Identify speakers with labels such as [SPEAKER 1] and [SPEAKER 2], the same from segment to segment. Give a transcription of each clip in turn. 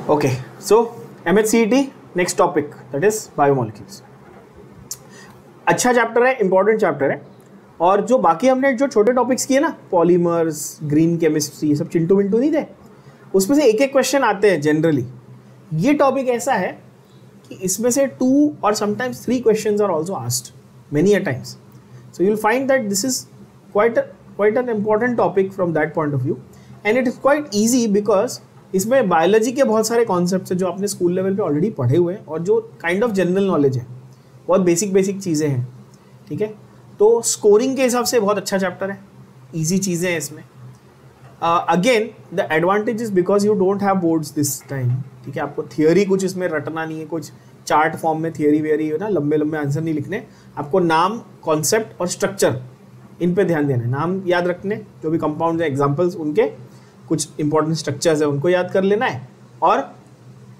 [SPEAKER 1] Okay, so MHCET next topic that is biomolecules. अच्छा chapter है, important chapter है। और जो बाकी हमने जो छोटे टॉपिक्स किए ना, पॉलीमर्स, ग्रीन केमिस्ट्री, ये सब चिंटू मिंटू नहीं थे, उसमें से एक एक क्वेश्चन आते हैं जनरली। ये टॉपिक ऐसा है कि इसमें से 2 और sometimes 3 questions are also asked many a times, so you will find that this is quite an important topic from that point of view, and it is quite easy because इसमें biology के बहुत सारे concepts हैं जो आपने school level पे already पढ़े हुए हैं और जो काइंड ऑफ जनरल नॉलेज है, बहुत बेसिक चीज़ें हैं। ठीक है, तो स्कोरिंग के हिसाब से बहुत अच्छा चैप्टर है, इजी चीज़ें हैं इसमें। Again the advantage is because you don't have boards this time. ठीक है, आपको थियोरी कुछ इसमें रटना नहीं है, कुछ चार्ट फॉर्म में थियोरी वेरी है ना, लंबे लंबे आंसर नहीं लिखने। आपको नाम, कॉन्सेप्ट और स्ट्रक्चर, इन पे ध्यान देना है। नाम याद रखने, जो भी कंपाउंड है, एग्जाम्पल्स उनके, कुछ इंपॉर्टेंट स्ट्रक्चर्स है उनको याद कर लेना है, और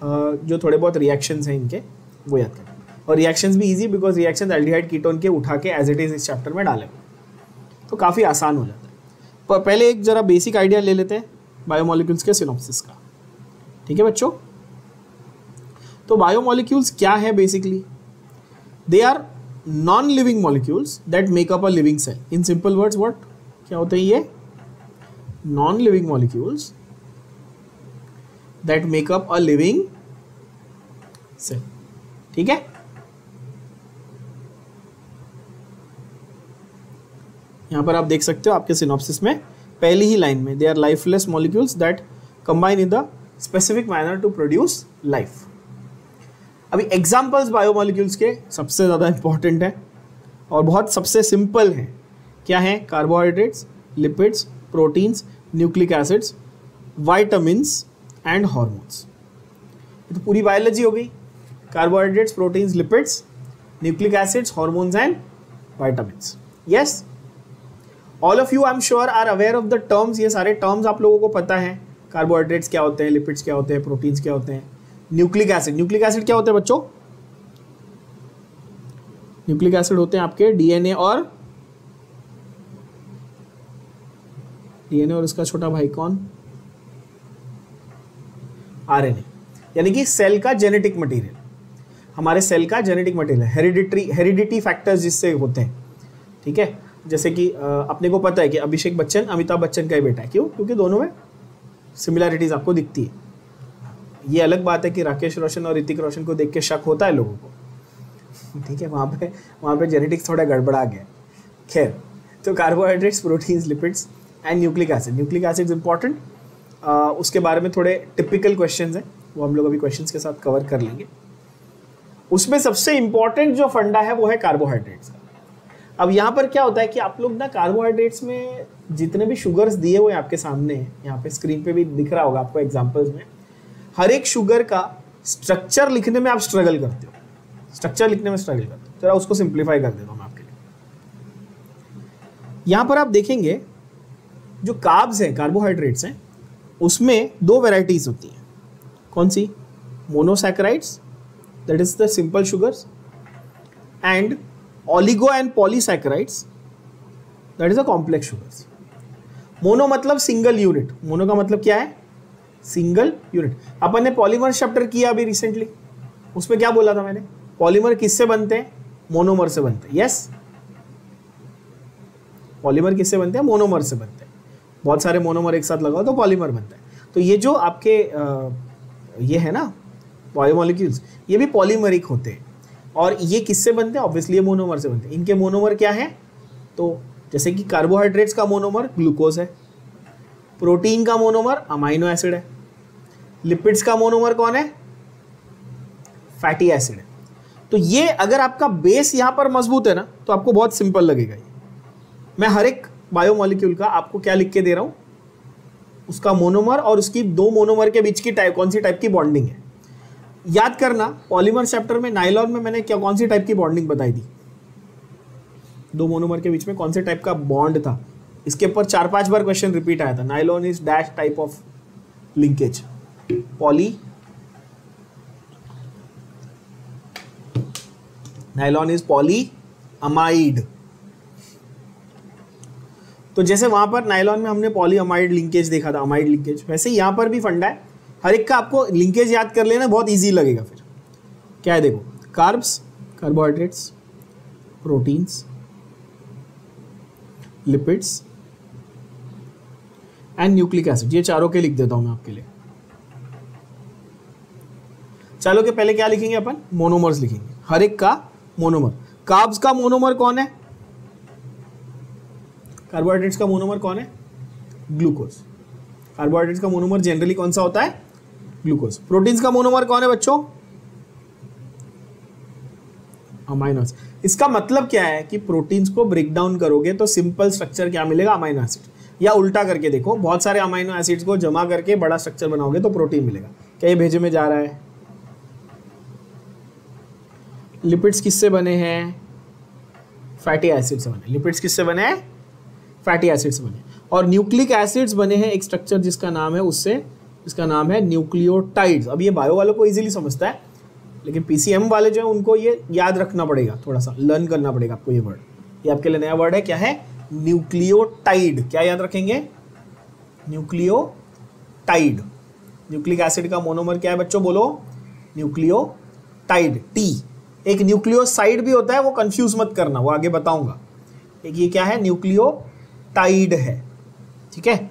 [SPEAKER 1] जो थोड़े बहुत रिएक्शंस हैं इनके वो याद करना है। और रिएक्शंस भी easy because reactions aldehyde ketone के उठा के एज इट इज इस चैप्टर में डालें तो काफ़ी आसान हो जाता है। पर पहले एक जरा बेसिक आइडिया ले लेते हैं बायोमोलिक्यूल्स के सिनॉप्सिस का। ठीक है बच्चों, तो बायोमोलिक्यूल्स क्या है basically? They are non living molecules that make up a living cell. In simple words what क्या होते हैं ये? non-living molecules that make up a living cell। ठीक है, यहां पर आप देख सकते हो आपके सिनॉप्सिस में पहली ही लाइन में, they are lifeless molecules that combine in the specific manner to produce life. अभी एग्जांपल्स बायोमोलिक्यूल्स के सबसे ज्यादा इंपॉर्टेंट है और बहुत सबसे सिंपल है। क्या है? Carbohydrates, lipids, proteins, nucleic acids, vitamins and hormones. ये तो पूरी बायोलॉजी हो गई। Carbohydrates, proteins, lipids, nucleic acids, hormones and vitamins. Yes, all of you I am sure are aware of the terms. ये सारे टर्म्स आप लोगों को पता है। कार्बोहाइड्रेट्स क्या होते हैं, लिपिड्स क्या होते हैं, प्रोटीन्स क्या होते हैं, न्यूक्लिक एसिड क्या होते हैं बच्चों? न्यूक्लिक एसिड होते हैं आपके डीएनए और उसका छोटा भाई कौन? आरएनए, यानी कि सेल का जेनेटिक मटेरियल। हमारे सेल का जेनेटिक मटेरियल हेरिडिटी फैक्टर्स जिससे होते हैं। ठीक है, जैसे कि अपने को पता है कि अभिषेक बच्चन अमिताभ बच्चन का ही बेटा है। क्यों? क्योंकि दोनों में सिमिलैरिटीज आपको दिखती है। ये अलग बात है कि राकेश रोशन और ऋतिक रोशन को देख के शक होता है लोगों को। ठीक है, वहाँ पे जेनेटिक्स थोड़ा गड़बड़ा गया। खैर, तो carbohydrates, proteins, lipids and nucleic acid important. उसके बारे में थोड़े टिपिकल क्वेश्चंस हैं, वो हम लोग अभी क्वेश्चंस के साथ कवर कर लेंगे। उसमें सबसे इंपॉर्टेंट जो फंडा है वो है कार्बोहाइड्रेट्स का। अब यहाँ पर क्या होता है कि आप लोग ना कार्बोहाइड्रेट्स में जितने भी शुगर्स दिए हुए आपके सामने हैं, यहाँ पे स्क्रीन पे भी दिख रहा होगा आपको एग्जाम्पल्स में, हर एक शुगर का स्ट्रक्चर लिखने में आप स्ट्रगल करते हो। जरा उसको सिंप्लीफाई कर देता हूँ मैं आपके लिए। यहाँ पर आप देखेंगे जो कार्ब्स हैं, कार्बोहाइड्रेट्स हैं, उसमें 2 वैरायटीज होती हैं। कौन सी? Monosaccharides, that is the simple sugars, and oligo and polysaccharides, that is the complex sugars. Mono मतलब सिंगल यूनिट। मोनो का मतलब क्या है? Single unit. अपन ने पॉलीमर चैप्टर किया अभी रिसेंटली, उसमें क्या बोला था मैंने? पॉलीमर किससे बनते हैं? मोनोमर से बनते हैं। यस, पॉलीमर किससे बनते हैं? मोनोमर से बनते हैं। बहुत सारे मोनोमर एक साथ लगाओ तो पॉलीमर बनता है। तो ये जो आपके ये है ना बायोमोलिक्यूल्स, ये भी पॉलीमरिक होते हैं। और ये किससे बनते हैं? ऑब्वियसली ये मोनोमर से बनते हैं। इनके मोनोमर क्या है? तो जैसे कि कार्बोहाइड्रेट्स का मोनोमर ग्लूकोज है, प्रोटीन का मोनोमर अमाइनो एसिड है, लिपिड्स का मोनोमर कौन है? फैटी एसिड है। तो ये अगर आपका बेस यहाँ पर मजबूत है ना, तो आपको बहुत सिंपल लगेगा। ये मैं हर एक बायोमोलिक्यूल का आपको क्या लिख के दे रहा हूं, उसका मोनोमर और उसकी 2 मोनोमर के बीच की कौन सी टाइप की बॉन्डिंग है। याद करना, पॉलीमर चैप्टर में नाइलॉन में मैंने कौन सी टाइप की बॉन्डिंग बताई थी? 2 मोनोमर के बीच में कौन से टाइप का बॉन्ड था? इसके ऊपर 4-5 बार क्वेश्चन रिपीट आया था। Nylon is dash type of linkage, nylon is poly amide. तो जैसे वहां पर नायलॉन में हमने पॉलीअमाइड लिंकेज देखा था, अमाइड लिंकेज, वैसे यहाँ पर भी फंडा है हर एक का आपको लिंकेज याद कर लेना, बहुत इजी लगेगा फिर। क्या है देखो, carbs carbohydrates, proteins, lipids and nucleic acid, ये चारों के लिख देता हूं मैं आपके लिए। चारों के पहले क्या लिखेंगे अपन, मोनोमर्स लिखेंगे, हर एक का मोनोमर। कार्ब्स का मोनोमर कौन है, कार्बोहाइड्रेट्स का मोनोमर कौन है, ग्लूकोज। कार्बोहाइड्रेट्स का मोनोमर जनरली कौन सा होता है, ग्लूकोज। प्रोटीन्स का मोनोमर कौन है बच्चों, अमाइनो एसिड। इसका मतलब क्या है कि प्रोटीन्स को ब्रेक डाउन करोगे तो सिंपल स्ट्रक्चर क्या मिलेगा, अमाइनो एसिड। या उल्टा करके देखो, बहुत सारे अमाइनो एसिड्स को जमा करके बड़ा स्ट्रक्चर बनाओगे तो प्रोटीन मिलेगा। क्या ये भेजे में जा रहा है। लिपिड्स किससे बने हैं, फैटी एसिड से बने। लिपिड्स किससे बने हैं, फैटी एसिड से बने। और न्यूक्लिक एसिड्स बने हैं एक स्ट्रक्चर जिसका नाम है, उससे इसका नाम है न्यूक्लियोटाइड्स। अब ये बायो वालों को इजीली समझता है, लेकिन पीसीएम वाले जो है उनको ये याद रखना पड़ेगा, थोड़ा सा लर्न करना पड़ेगा आपको ये वर्ड। ये आपके लिए नया वर्ड है, क्या है, न्यूक्लियोटाइड। क्या याद रखेंगे, न्यूक्लियोटाइड। न्यूक्लिक एसिड का मोनोमर क्या है बच्चों, बोलो, न्यूक्लियोटाइड। टी। एक न्यूक्लियोसाइड भी होता है, वो कंफ्यूज मत करना, वो आगे बताऊंगा। एक ये क्या है, न्यूक्लियोटाइड है, ठीक है।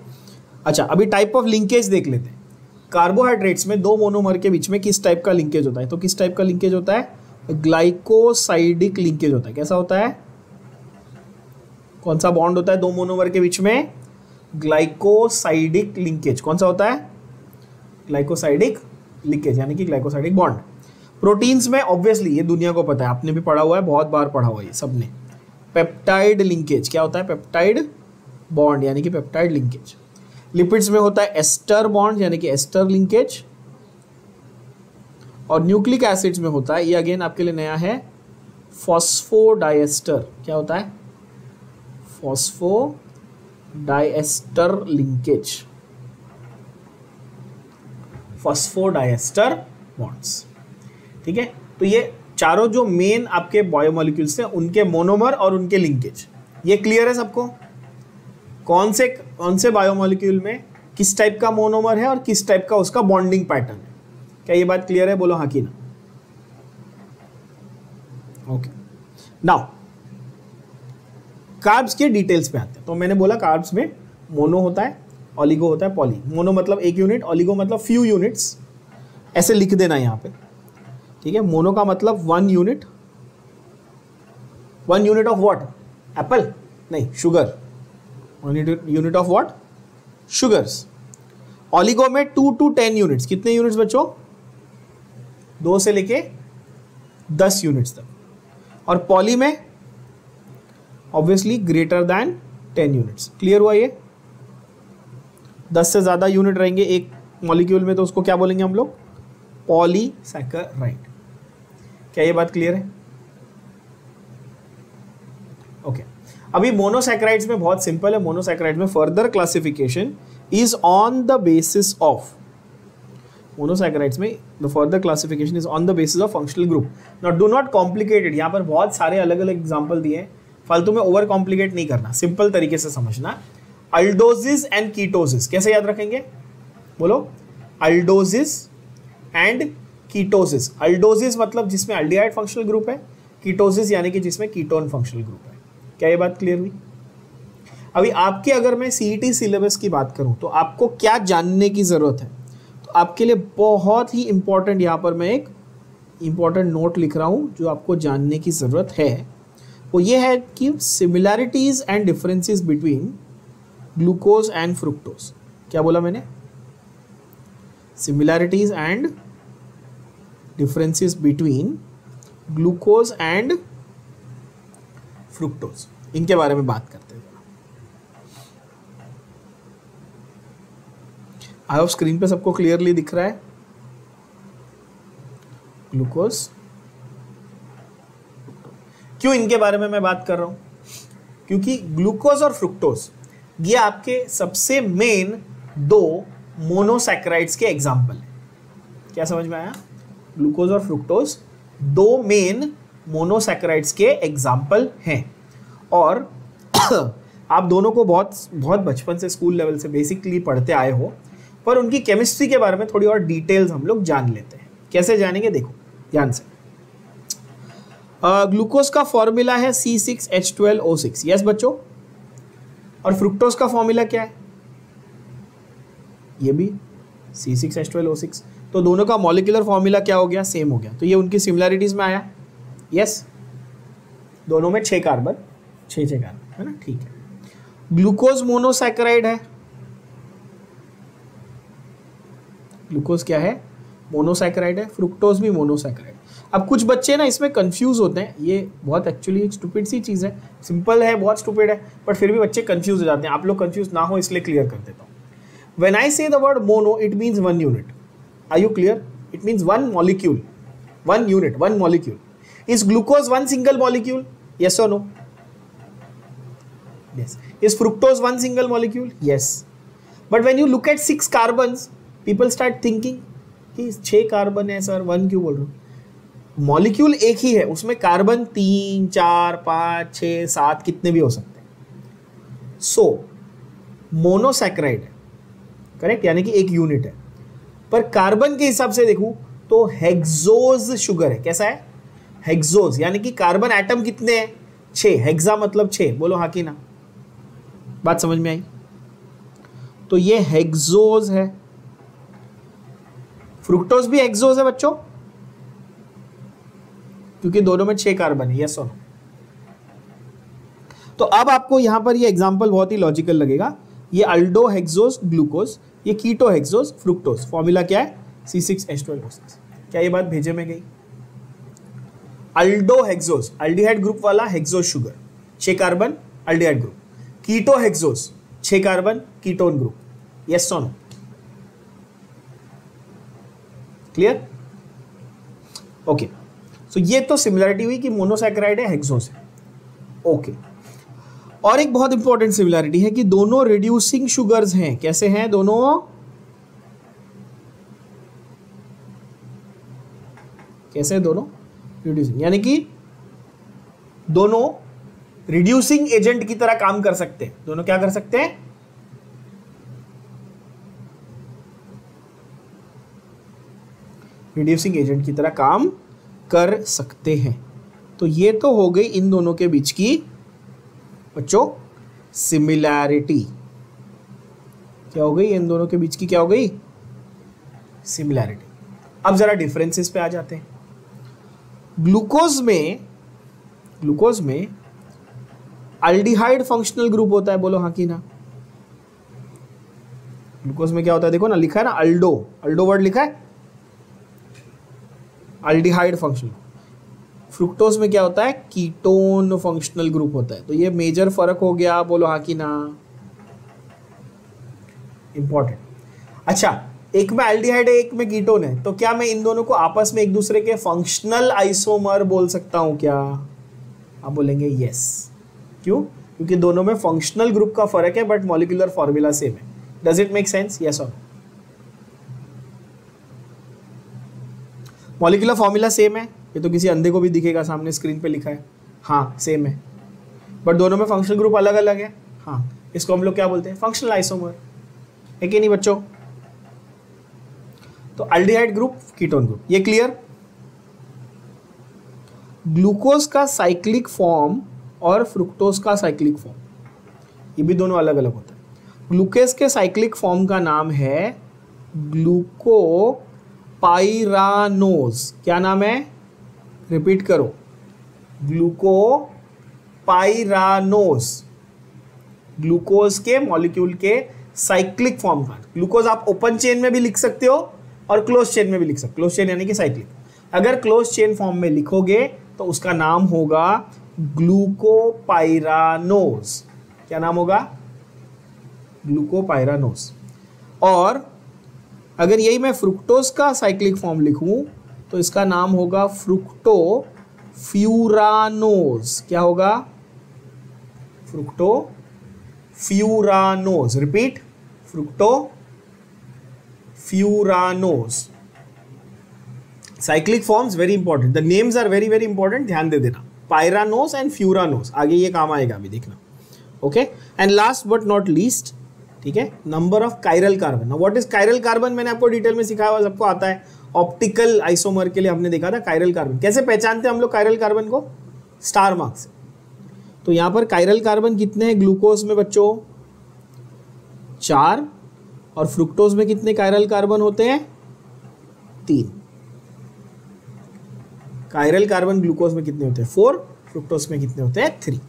[SPEAKER 1] अच्छा, अभी टाइप ऑफ लिंकेज देख लेते हैं। कार्बोहाइड्रेट्स में दो मोनोमर के बीच में किस टाइप का लिंकेज होता है, तो किस टाइप का लिंकेज होता है, ग्लाइकोसाइडिक लिंकेज होता है। कैसा होता है, कौन सा बॉन्ड होता है दो मोनोमर के बीच में, ग्लाइकोसाइडिक लिंकेज। कौन सा होता है, ग्लाइकोसाइडिक लिंकेज, यानी कि ग्लाइकोसाइडिक बॉन्ड। प्रोटीन्स में ऑब्वियसली ये दुनिया को पता है, आपने भी पढ़ा हुआ है, बहुत बार पढ़ा हुआ है सबने, पेप्टाइड लिंकेज। क्या होता है, पेप्टाइड बॉन्ड, यानी कि पेप्टाइड लिंकेज। लिपिड्स में होता है एस्टर बॉन्ड, यानी कि एस्टर लिंकेज। और न्यूक्लिक एसिड्स में होता है, ये अगेन आपके लिए नया है, फॉस्फोडाइएस्टर। क्या होता है, फॉस्फोडाइएस्टर लिंकेज, फॉस्फोडाइएस्टर बॉन्ड्स, ठीक है। तो ये चारों जो मेन आपके बायोमोलिक्यूल्स हैं, उनके मोनोमर और उनके लिंकेज, ये क्लियर है सबको। कौन से बायोमोलिक्यूल में किस टाइप का मोनोमर है और किस टाइप का उसका बॉन्डिंग पैटर्न है, क्या ये बात क्लियर है, बोलो हाँ कि ना। ओके, नाउ कार्ब्स के डिटेल्स पे आते हैं। तो मैंने बोला कार्ब्स में मोनो होता है, ऑलिगो होता है, पॉली। मोनो मतलब एक यूनिट, ऑलिगो मतलब फ्यू यूनिट्स, ऐसे लिख देना यहाँ पे, ठीक है। मोनो का मतलब one unit. One unit of what, apple नहीं, sugar. One unit of what, sugars. Oligo में 2 to 10 यूनिट्स। कितने यूनिट्स बच्चों, 2 से लेके 10 यूनिट्स तक। और पॉली में obviously greater than 10 units. Clear हुआ ये। 10 से ज्यादा यूनिट रहेंगे एक मॉलिक्यूल में तो उसको क्या बोलेंगे हम लोग, पॉलीसैकेराइड। क्या ये बात क्लियर है, ओके। अभी मोनोसैकेराइड्स में बहुत सिंपल है। मोनोसैकेराइड में further classification is on the basis of, monosaccharides में the further classification is on the basis of functional group. Not, do not complicated. यहाँ पर बहुत सारे अलग अलग एग्जाम्पल दिए हैं, फालतू में ओवर कॉम्प्लिकेट नहीं करना, सिंपल तरीके से समझना। अल्डोजिस एंड कीटोसिस कैसे याद रखेंगे, बोलो, अल्डोजिस एंड कीटोसिस। अल्डोजिस मतलब जिसमें अल्डिहाइड फंक्शनल ग्रुप है, कीटोसिस यानी कि जिसमें कीटोन फंक्शनल ग्रुप है। क्या ये बात क्लियर हुई। अभी आपके अगर मैं सीईटी सिलेबस की बात करूं तो आपको क्या जानने की जरूरत है, तो आपके लिए बहुत ही इंपॉर्टेंट यहां पर मैं एक इंपॉर्टेंट नोट लिख रहा हूं जो आपको जानने की जरूरत है, वो ये है कि similarities and differences between glucose and fructose. क्या बोला मैंने, similarities and differences between glucose and fructose, इनके बारे में बात करते हैं। आई होप स्क्रीन पे सबको क्लियरली दिख रहा है। ग्लूकोज, क्यों इनके बारे में मैं बात कर रहा हूं, क्योंकि ग्लूकोज और फ्रुक्टोज ये आपके सबसे मेन 2 मोनोसैकेराइड्स के एग्जाम्पल है। क्या समझ में आया, ग्लूकोज और फ्रुक्टोज 2 मेन मोनोसैकेराइड्स के एग्जाम्पल हैं। और आप दोनों को बहुत बहुत बचपन से स्कूल लेवल से बेसिकली पढ़ते आए हो। पर उनकी केमिस्ट्री के बारे में थोड़ी और डिटेल्स हम लोग जान लेते हैं। कैसे जानेंगे, देखो ध्यान से। ग्लूकोज का फॉर्मूला है C6H12O6, यस बच्चों। और फ्रुक्टोज का फॉर्मूला क्या है, ये भी C6H12O6। तो दोनों का मॉलिक्यूलर फॉर्मूला क्या हो गया, सेम हो गया। तो ये उनकी सिमिलरिटीज में आया, यस। दोनों में 6 कार्बन, 6 कार्बन, है ना, ठीक है। ग्लूकोज मोनोसैकेराइड है, ग्लूकोज क्या है, मोनोसैकेराइड है। फ्रुक्टोज भी मोनोसैकेराइड। अब कुछ बच्चे ना इसमें कंफ्यूज होते हैं, ये बहुत एक्चुअली एक स्टूपिड सी चीज़ है, सिंपल है, बहुत स्टूपिड है, बट फिर भी बच्चे कंफ्यूज हो जाते हैं। आप लोग कंफ्यूज ना हो इसलिए क्लियर कर देता हूँ। When I say the word mono it means 1 unit. Are you clear? It means 1 molecule, 1 unit, 1 molecule. Is glucose 1 single molecule, yes or no? Yes. Is fructose 1 single molecule? Yes. But when you look at 6 carbons, people start thinking कि 6 carbon है sir, 1 क्यों बोल रहे हो? Molecule एक ही है, उसमें carbon 3, 4, 5, 6, 7 कितने भी हो सकते हैं। सो मोनोसैकेराइड है, करेक्ट, यानी कि एक यूनिट है। पर कार्बन के हिसाब से देखूं तो हेक्सोज शुगर है। कैसा है? हेक्सोज, यानी कि कार्बन एटम कितने हैं, 6। हेक्सा मतलब 6, बोलो हाँ कि ना, बात समझ में आई? तो ये हेक्सोज है। फ्रुक्टोज भी हेक्सोज है बच्चों, क्योंकि दोनों में 6 कार्बन है, यस और नो? तो अब आपको यहां पर ये एग्जांपल बहुत ही लॉजिकल लगेगा। ये अल्डो हेक्सोज ग्लूकोज, ये कीटो हेक्सोज फ्रुक्टोज। फॉर्मूला क्या है? C6H12O6। क्या ये बात भेजे में गई? अल्डो हेक्सोज, अल्डिहाइड ग्रुप वाला hexose sugar, 6 carbon, aldehyde group. Keto hexose, 6 carbon, ketone group, yes और नो? क्लियर? ओके, सो ये तो सिमिलरिटी हुई कि मोनोसैकेराइड है, हेक्सोज है। ओके, और एक बहुत इंपॉर्टेंट सिमिलरिटी है कि दोनों रिड्यूसिंग शुगर्स हैं। कैसे हैं दोनों? कैसे दोनों रिड्यूसिंग, यानी कि दोनों रिड्यूसिंग एजेंट की तरह काम कर सकते हैं। दोनों क्या कर सकते हैं? रिड्यूसिंग एजेंट की तरह काम कर सकते हैं। तो ये तो हो गई इन दोनों के बीच की बच्चों सिमिलैरिटी। क्या हो गई इन दोनों के बीच की? क्या हो गई? सिमिलैरिटी। अब जरा डिफरेंसेस पे आ जाते हैं। ग्लूकोज में अल्डिहाइड फंक्शनल ग्रुप होता है, बोलो हाँ कि ना? ग्लूकोज में क्या होता है, देखो ना, लिखा है ना अल्डो, अल्डो वर्ड लिखा है, अल्डिहाइड फंक्शनल। फ्रुक्टोज में क्या होता है? कीटोन फंक्शनल ग्रुप होता है। तो ये मेजर फर्क हो गया, बोलो हाँ कि ना? इंपॉर्टेंट। अच्छा, एक में एल्डिहाइड है, एक में कीटोन है, तो क्या मैं इन दोनों को आपस में एक दूसरे के फंक्शनल आइसोमर बोल सकता हूं क्या? आप बोलेंगे यस। क्यों? क्योंकि दोनों में फंक्शनल ग्रुप का फर्क है बट मॉलिक्यूलर फॉर्मूला सेम है। Does it make sense? Yes और? मॉलिक्यूलर फॉर्मूला सेम है, ये तो किसी अंधे को भी दिखेगा, सामने स्क्रीन पे लिखा है, हाँ सेम है, बट दोनों में फंक्शनल ग्रुप अलग अलग है। हाँ, इसको हम लोग क्या बोलते हैं? फंक्शनल आइसोमर, है कि नहीं बच्चों? तो अल्डिहाइड ग्रुप, कीटोन ग्रुप, ये क्लियर? ग्लूकोज का साइक्लिक फॉर्म और फ्रुक्टोज का साइक्लिक फॉर्म, ये भी दोनों अलग अलग होता है। ग्लूकोज के साइक्लिक फॉर्म का नाम है ग्लूकोपाइरानोज। क्या नाम है? रिपीट करो, ग्लूकोपाइरानोज। ग्लूकोज के मॉलिक्यूल के साइक्लिक फॉर्म का। ग्लूकोज आप ओपन चेन में भी लिख सकते हो और क्लोज चेन में भी लिख सकते हो। क्लोज चेन यानी कि साइक्लिक। अगर क्लोज चेन फॉर्म में लिखोगे तो उसका नाम होगा ग्लूकोपाइरानोज। क्या नाम होगा? ग्लूकोपाइरानोज। और अगर यही मैं फ्रुक्टोज का साइक्लिक फॉर्म लिखूं तो इसका नाम होगा फ्रुक्टोफ्यूरानोज। क्या होगा? Fructofuranose. Repeat, fructofuranose. Cyclic forms very important, the names are very very important, ध्यान दे देना। पाइरानोज एंड फ्यूरानोज, आगे ये काम आएगा अभी, देखना। Okay, and last but not least, ठीक है, number of chiral carbon. What is chiral carbon, मैंने आपको डिटेल में सिखाया हुआ, सबको आता है। ऑप्टिकल आइसोमर के लिए हमने देखा था कायरल कार्बन। कैसे पहचानते हैं हम लोग कायरल कार्बन को? स्टार मार्क से। तो यहां पर कायरल कार्बन कितने हैं ग्लूकोज में बच्चों? 4, और फ्रुक्टोज में कितने कायरल कार्बन होते हैं? 3। कायरल कार्बन ग्लूकोज में कितने होते हैं? 4, फ्रुक्टोज में कितने होते हैं? 3।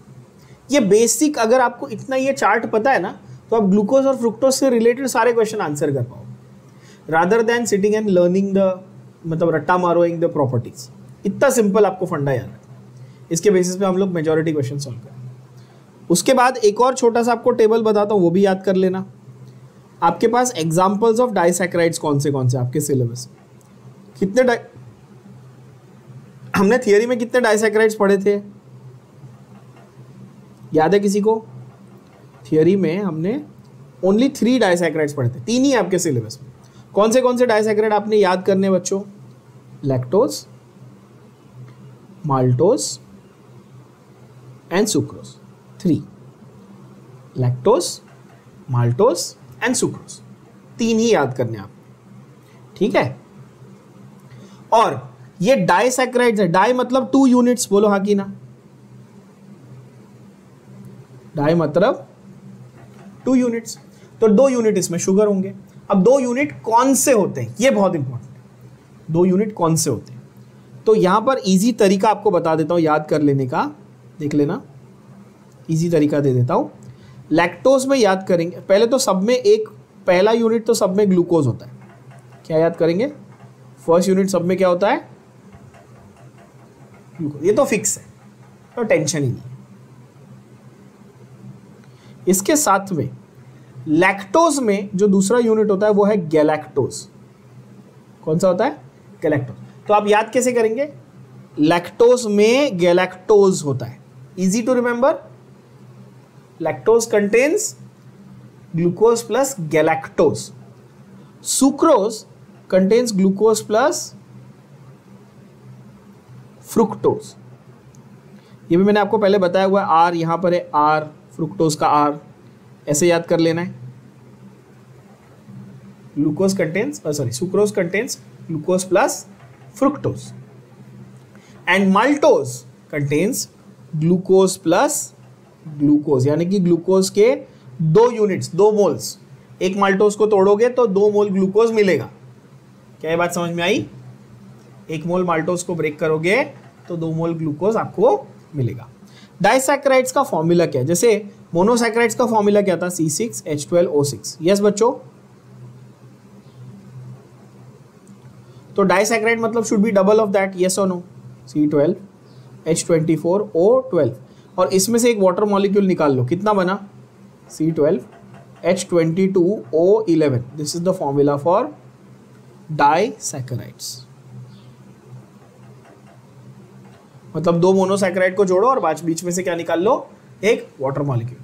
[SPEAKER 1] ये बेसिक, अगर आपको इतना ये चार्ट पता है ना, तो आप ग्लूकोज और फ्रुक्टोज से रिलेटेड सारे क्वेश्चन आंसर कर पाओ, rather than sitting and learning the, मतलब रट्टा मारोइंग द प्रॉपर्टीज। इतना सिंपल आपको फंडा याद है, इसके बेसिस पे हम लोग मेजॉरिटी क्वेश्चन सॉल्व करें। उसके बाद एक और छोटा सा आपको टेबल बताता हूँ, वो भी याद कर लेना। आपके पास एग्जाम्पल्स ऑफ डाइसैकेराइड्स कौन से आपके सिलेबस? कितने हमने थियरी में कितने डाइसैकेराइड्स पढ़े थे, याद है किसी को? थियरी में हमने ओनली 3 डाइसैकेराइड्स पढ़े थे, 3 ही आपके सिलेबस में। कौन से डाइसैकेराइड आपने याद करने बच्चों? Lactose, maltose and sucrose. 3, lactose, maltose and sucrose, 3 ही याद करने आप, ठीक है। और ये डाइसैकेराइड्स है, डाई मतलब 2 यूनिट्स, बोलो हाँ कि ना? डाई मतलब 2 यूनिट्स, तो 2 यूनिट इसमें शुगर होंगे। अब 2 यूनिट कौन से होते हैं, ये बहुत इंपॉर्टेंट है। 2 यूनिट कौन से होते हैं? तो यहां पर इजी तरीका आपको बता देता हूं याद कर लेने का, देख लेना, इजी तरीका दे देता हूं। लैक्टोज में याद करेंगे पहले तो, सब में एक पहला यूनिट तो सब में ग्लूकोज होता है। क्या याद करेंगे? फर्स्ट यूनिट सब में क्या होता है? ग्लूकोज। ये तो फिक्स है, तो टेंशन ही नहीं है। इसके साथ में लैक्टोज में जो दूसरा यूनिट होता है वो है गैलेक्टोज। कौन सा होता है? गैलेक्टोज। तो आप याद कैसे करेंगे? लैक्टोज में गैलेक्टोज होता है, easy to remember. Lactose contains glucose plus galactose, sucrose contains glucose plus fructose. ये भी मैंने आपको पहले बताया हुआ है, आर यहां पर है, आर फ्रुक्टोज का आर, ऐसे याद कर लेना है। Glucose contains sucrose contains glucose plus fructose and maltose contains glucose plus glucose, यानी कि ग्लूकोज के 2 यूनिट्स, 2 मोल्स। एक माल्टोज को तोड़ोगे तो 2 मोल ग्लूकोज मिलेगा। क्या ये बात समझ में आई? 1 मोल माल्टोज को ब्रेक करोगे तो 2 मोल ग्लूकोज आपको मिलेगा। डाइसैकेराइड्स का फॉर्मूला क्या है? जैसे मोनोसैकेराइड्स का फॉर्मूला क्या था? C6H12O6। यस बच्चों, तो डाइसैकेराइड मतलब should be double of that, yes और नो? C12H24O12, और इसमें से एक वाटर मॉलिक्यूल निकाल लो, कितना बना? C12H22O11। This is the formula for disaccharides. मतलब 2 मोनोसैकेराइड को जोड़ो और बीच में से क्या निकाल लो? एक वाटर मॉलिक्यूल।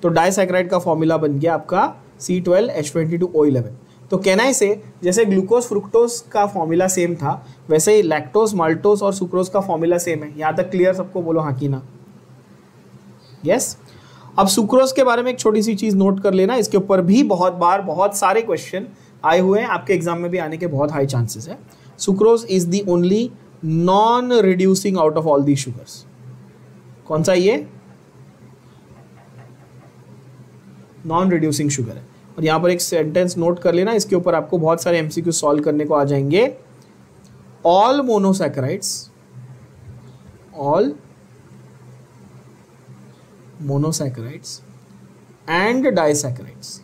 [SPEAKER 1] तो डाइसैकेराइड का फॉर्मूला बन गया आपका C12H22O11। तो कहना है से, जैसे ग्लूकोज फ्रुक्टोज का फॉर्मूला सेम था, वैसे ही लैक्टोज, माल्टोज और सुक्रोज का फॉर्मूला सेम है। यहां तक क्लियर सबको? बोलो हाँ कि ना? यस। अब सुक्रोज के बारे में एक छोटी सी चीज नोट कर लेना, इसके ऊपर भी बहुत सारे क्वेश्चन आए हुए हैं, आपके एग्जाम में भी आने के बहुत हाई चांसेस है। Sucrose is the only non reducing out of all the sugars. कौन सा ये? नॉन रिड्यूसिंग शुगर है। और यहां पर एक सेंटेंस नोट कर लेना, इसके ऊपर आपको बहुत सारे एमसीक्यू सॉल्व करने को आ जाएंगे। All monosaccharides and disaccharides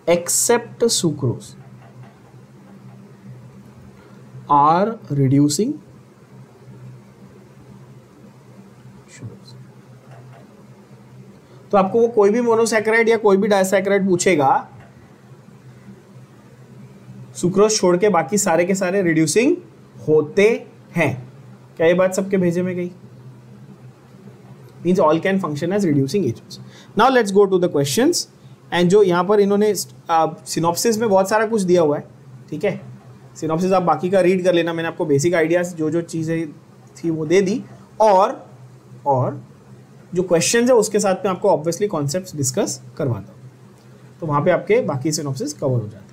[SPEAKER 1] except sucrose are reducing sugars। तो आपको वो कोई भी मोनोसैकेराइड या कोई भी डाइसैकेराइड पूछेगा, सुक्रोज छोड़ के बाकी सारे के सारे रिड्यूसिंग होते हैं। क्या ये बात सबके भेजे में गई? Means all can function as reducing agents. Now let's go to the questions। and जो यहाँ पर इन्होंने सिनॉप्सिस में बहुत सारा कुछ दिया हुआ है, ठीक है, सिनॉप्सिस आप बाकी का रीड कर लेना, मैंने आपको बेसिक आइडियाज जो जो चीज़ें थी वो दे दी, और जो क्वेश्चन है उसके साथ में आपको ऑब्वियसली कॉन्सेप्ट्स डिस्कस करवाता हूँ, तो वहाँ पे आपके बाकी सिनॉप्सिस कवर हो जाते हैं।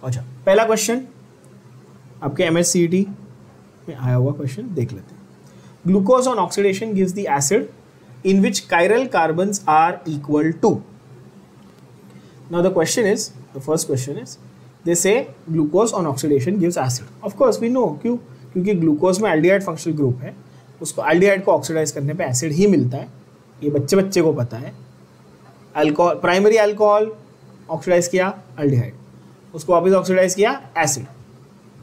[SPEAKER 1] अच्छा, पहला क्वेश्चन आपके MSCET में आया हुआ क्वेश्चन देख लेते हैं। Glucose on oxidation gives the acid in which chiral carbons are equal to. Now the first question is, they say glucose on oxidation gives acid. Of course we know, क्यों? क्योंकि glucose में aldehyde functional group है, उसको aldehyde को oxidise करने पे acid ही मिलता है, ये बच्चे को पता है। अल्कोहल, प्राइमरी अल्कोहल ऑक्सीडाइज किया एल्डिहाइड, उसको वापस ऑक्सीडाइज किया एसिड,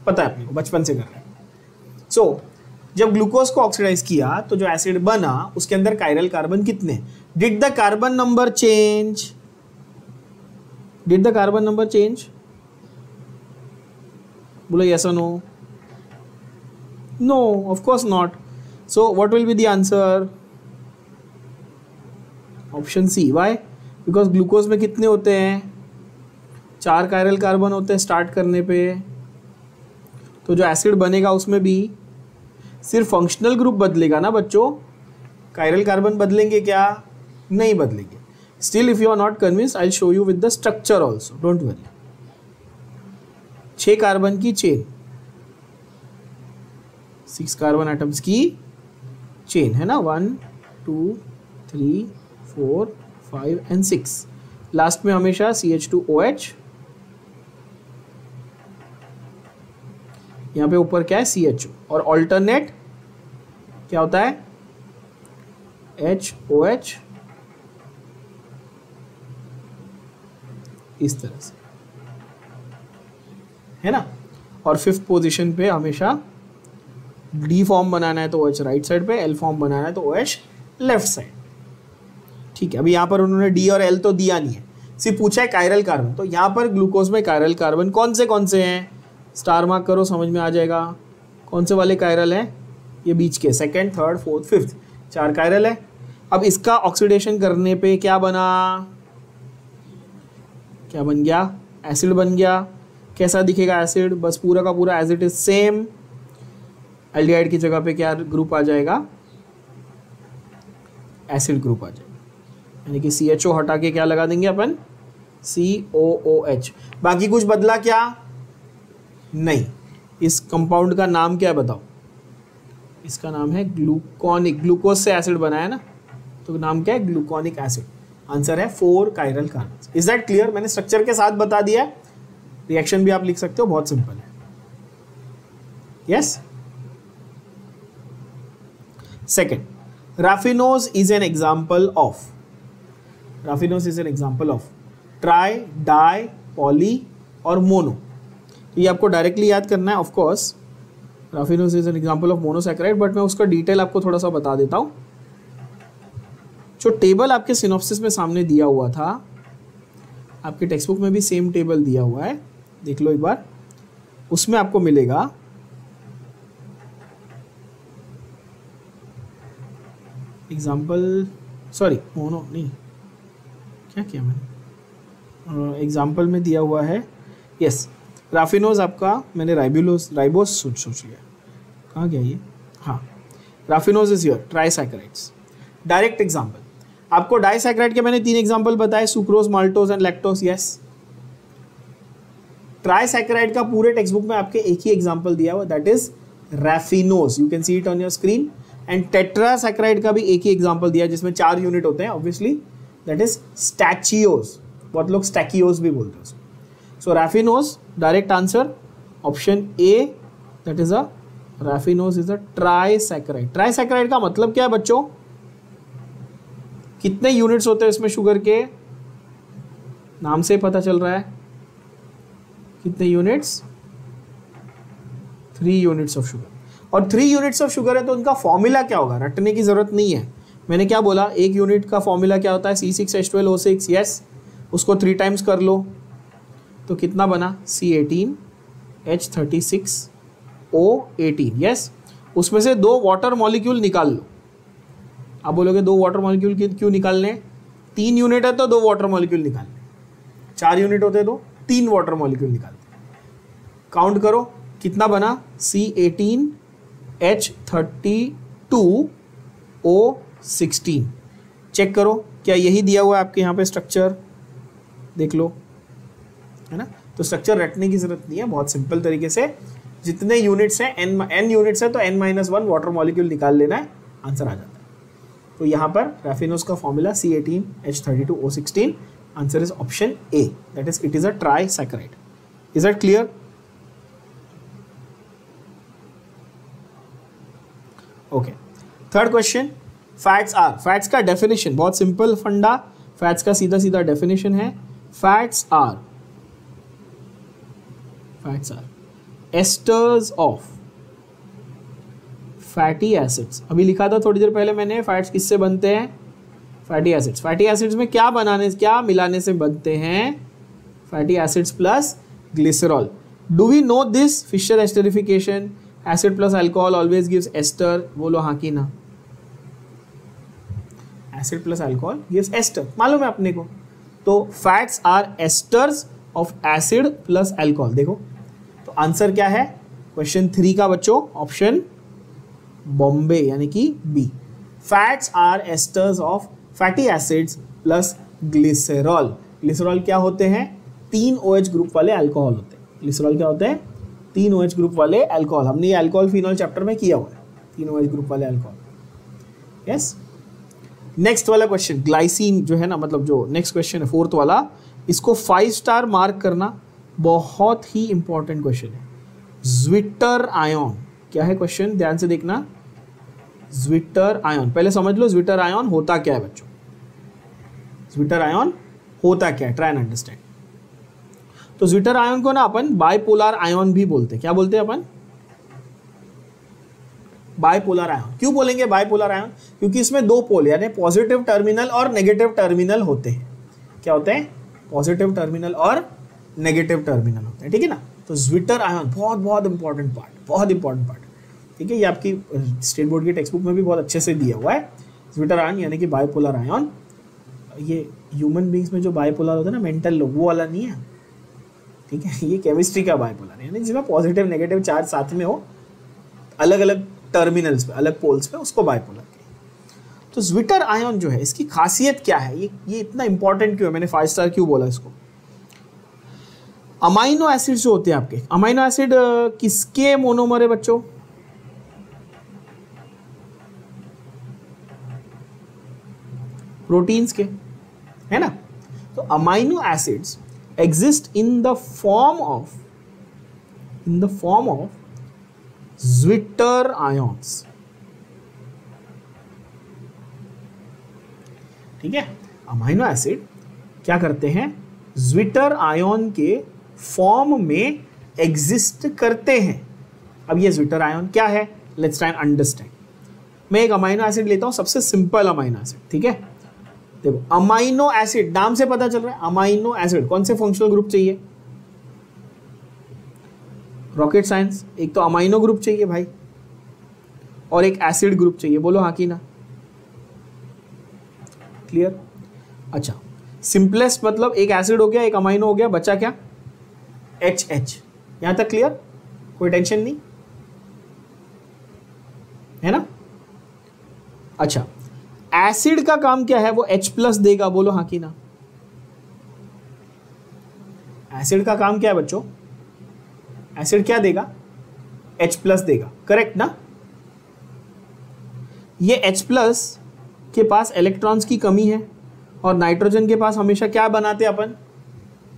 [SPEAKER 1] पता है अपने को, बचपन से कर रहे हैं। सो जब ग्लूकोज को ऑक्सीडाइज किया तो जो एसिड बना उसके अंदर कायरल कार्बन कितने? Did the carbon number change? Did the carbon number change? बोलो यस और नो? No, of course not. So what will be the answer? Option C. Why? Because glucose में कितने होते हैं? 4 कायरल कार्बन होते हैं स्टार्ट करने पे, तो जो एसिड बनेगा उसमें भी सिर्फ फंक्शनल ग्रुप बदलेगा ना बच्चों, कायरल कार्बन बदलेंगे क्या? नहीं बदलेंगे। Still if you are not convince, I will show you with the structure also, don't worry. 6 carbon की चेन, 6 कार्बन एटम्स की चेन है ना, 1 2 3 4 5 एंड 6। लास्ट में हमेशा CH2OH, यहाँ पे ऊपर क्या है? CHO, और ऑल्टरनेट क्या होता है? HOH, इस तरह से, है ना। और 5th पोजीशन पे हमेशा D फॉर्म बनाना है तो OH राइट साइड पे, L फॉर्म बनाना है तो OH लेफ्ट साइड। ठीक है, अभी यहाँ पर उन्होंने D और L तो दिया नहीं है, सिर्फ पूछा है कायरल कार्बन। तो यहाँ पर ग्लूकोज में कायरल कार्बन कौन से हैं? स्टार मार्क करो, समझ में आ जाएगा कौन से वाले कायरल हैं। ये बीच के 2nd, 3rd, 4th, 5th 4 chiral है। अब इसका ऑक्सीडेशन करने पे क्या बना? क्या बन गया? एसिड बन गया। कैसा दिखेगा एसिड? बस पूरा का पूरा as it is same. Aldehyde की जगह पे क्या ग्रुप आ जाएगा? एसिड ग्रुप आ जाएगा, यानी कि CHO हटा के क्या लगा देंगे अपन? COOH। बाकी कुछ बदला क्या? नहीं। इस कंपाउंड का नाम क्या है बताओ? इसका नाम है ग्लूकोनिक। ग्लूकोज से एसिड बना है ना, तो नाम क्या है? Gluconic acid. आंसर है 4 chiral carbon. Is that clear? मैंने स्ट्रक्चर के साथ बता दिया है, रिएक्शन भी आप लिख सकते हो, बहुत सिंपल है। Yes. Second, raffinose is an example of. Raffinose is an example of tri, di, poly और मोनो। ये आपको डायरेक्टली याद करना है। Of course raffinose is an example of monosaccharide, but मैं उसका डिटेल आपको थोड़ा सा बता देता हूँ। जो टेबल आपके सिनॉप्सिस में सामने दिया हुआ था, आपके टेक्स्ट बुक में भी सेम टेबल दिया हुआ है, देख लो एक बार। उसमें आपको मिलेगा एग्जाम्पल, सॉरी मोनो नहीं, क्या किया मैंने? एग्जाम्पल में दिया हुआ है, यस राफिनोज आपका, मैंने राइबोस सोच लिया, कहाँ गया ये? हाँ, raffinose is here, trisaccharides. Direct example, आपको डाइसैकेराइड के मैंने 3 एग्जाम्पल बताए, sucrose, maltose and lactose. Yes, trisaccharide का पूरे टेक्स्ट बुक में आपके एक ही एग्जाम्पल दिया हुआ, that is raffinose. You can see it on your screen. And tetrasaccharide का भी एक ही एग्जाम्पल दिया जिसमें 4 यूनिट होते हैं ऑब्वियसली, दैट इज स्टैचियोज। बहुत लोग स्टैकियोज भी बोलते हैं। So raffinose, direct answer option A, that is a raffinose is a trisaccharide. Trisaccharide का मतलब क्या है बच्चों? कितने यूनिट्स होते हैं इसमें शुगर के? नाम से पता चल रहा है कितने यूनिट्स? 3 units of sugar. और 3 यूनिट्स ऑफ शुगर है तो उनका फॉर्मूला क्या होगा? रटने की जरूरत नहीं है। मैंने क्या बोला, 1 यूनिट का फॉर्मूला क्या होता है? C6H12O6। यस, उसको 3 टाइम्स कर लो तो कितना बना? C18H36O18। यस, उसमें से 2 वाटर मॉलिक्यूल निकाल लो। आप बोलोगे 2 वाटर मॉलिक्यूल क्यों निकालने? 3 यूनिट है तो 2 वाटर मॉलिक्यूल निकालने, 4 यूनिट होते तो 3 वाटर मॉलिक्यूल निकालते। काउंट करो कितना बना, C18H32O16। चेक करो क्या यही दिया हुआ है आपके यहाँ पे स्ट्रक्चर, देख लो, है ना। तो स्ट्रक्चर रटने की जरूरत नहीं है, बहुत सिंपल तरीके से जितने यूनिट्स हैं n यूनिट्स है तो n-1 वाटर मॉलिक्यूल निकाल लेना है, आंसर आ जाता है। तो यहाँ पर रैफिनोज का formula C18H32O16, answer is option A, that is it is a trisaccharide. Is that clear? Okay, third question, fats are. Fats का डेफिनेशन बहुत सिंपल फंडा, फैट्स का सीधा सीधा डेफिनेशन है, fats are esters of fatty acids. अभी लिखा था थोड़ी देर पहले मैंने, फैट्स किससे बनते हैं, फैटी एसिड्स। फैटी एसिड्स में क्या मिलाने से बनते हैं, fatty acids plus glycerol. Do we know this Fischer esterification, acid plus alcohol always gives ester, बोलो हाँ की ना। Acid plus alcohol gives ester, मालूम है अपने को। तो fats are esters of acid plus alcohol. देखो तो आंसर क्या है क्वेश्चन 3 का बच्चों, ऑप्शन बॉम्बे यानी कि बी। Fats are esters of fatty acids plus glycerol. Glycerol क्या होते हैं, 3 OH ग्रुप वाले अल्कोहल होते हैं। ग्लिसरॉल क्या होते हैं, 3 OH ग्रुप वाले अल्कोहल। हमने ये अल्कोहल फिनॉल चैप्टर में किया हुआ है, 3 OH ग्रुप वाले अल्कोहल। यस, नेक्स्ट वाला क्वेश्चन, ग्लाइसिन जो है ना, मतलब जो नेक्स्ट क्वेश्चन है 4th वाला, इसको 5 स्टार मार्क करना, बहुत ही इंपॉर्टेंट क्वेश्चन है। ज्विटर आयन क्या है क्वेश्चन, ध्यान से देखना। ज्विटर आयन पहले समझ लो, ज्विटर आयन होता क्या है बच्चों, ज्विटर आयन होता क्या है, ट्राई एंड अंडरस्टैंड। तो ज्विटर आयन को ना अपन बाइपोलर आयन भी बोलते हैं। क्या बोलते हैं अपन, बाइपोलर आयन। क्यों बोलेंगे बाइपोलर आयन, क्योंकि इसमें 2 पोल यानी पॉजिटिव टर्मिनल और नेगेटिव टर्मिनल होते हैं। क्या होते हैं, पॉजिटिव टर्मिनल और नेगेटिव टर्मिनल होते हैं, ठीक है ना। तो ज्विटर आयन बहुत बहुत इंपॉर्टेंट पार्ट, बहुत इंपॉर्टेंट पार्ट, ठीक है। ये आपकी स्टेट बोर्ड की टेक्स्ट बुक में भी बहुत अच्छे से दिया हुआ है। ज्विटर आयन यानी कि बाइपोलर आयन, ये ह्यूमन बींग्स में जो बाइपोलर होता है ना, मेंटल लोग, वो वाला नहीं है, ठीक है। ये केमिस्ट्री का बाइपोलर है, यानी जिसमें पॉजिटिव नेगेटिव चार्ज साथ में हो, अलग अलग टर्मिनल्स पे, अलग पोल्स पे, उसको बाइपोलर कहते हैं। तो ज्विटर आयन जो है, इसकी खासियत क्या है, ये इतना इंपॉर्टेंट क्यों है, मैंने 5 स्टार क्यों बोला इसको। अमाइनो एसिड जो होते हैं आपके, अमाइनो एसिड किसके मोनोमर है बच्चों, प्रोटीन्स के, है ना। तो amino acids exist in the form of zwitter ions, ठीक है। अमाइनो एसिड क्या करते हैं, ज्विटर आयन के फॉर्म में एग्जिस्ट करते हैं। अब ये ज्विटर आयन क्या है, लेट्स ट्राई एंड अंडरस्टैंड। मैं एक अमाइनो एसिड लेता हूं, सबसे सिंपल अमाइनो एसिड, ठीक है। देखो अमाइनो एसिड, नाम से पता चल रहा है, अमाइनो एसिड कौन से फंक्शनल ग्रुप चाहिए, रॉकेट साइंस। एक तो अमाइनो ग्रुप चाहिए भाई, और एक एसिड ग्रुप चाहिए, बोलो हाँ की ना। क्लियर? अच्छा, सिंपलेस्ट मतलब एक एसिड हो गया, एक अमाइनो हो गया, बचा क्या, HH। यहां तक क्लियर, कोई टेंशन नहीं है ना। अच्छा, एसिड का काम क्या है, वो H+ देगा, बोलो हाँ की ना। एसिड का काम क्या है बच्चों, एसिड क्या देगा, H+ देगा, करेक्ट ना। ये H+ के पास इलेक्ट्रॉन्स की कमी है, और नाइट्रोजन के पास हमेशा क्या बनाते हैं अपन,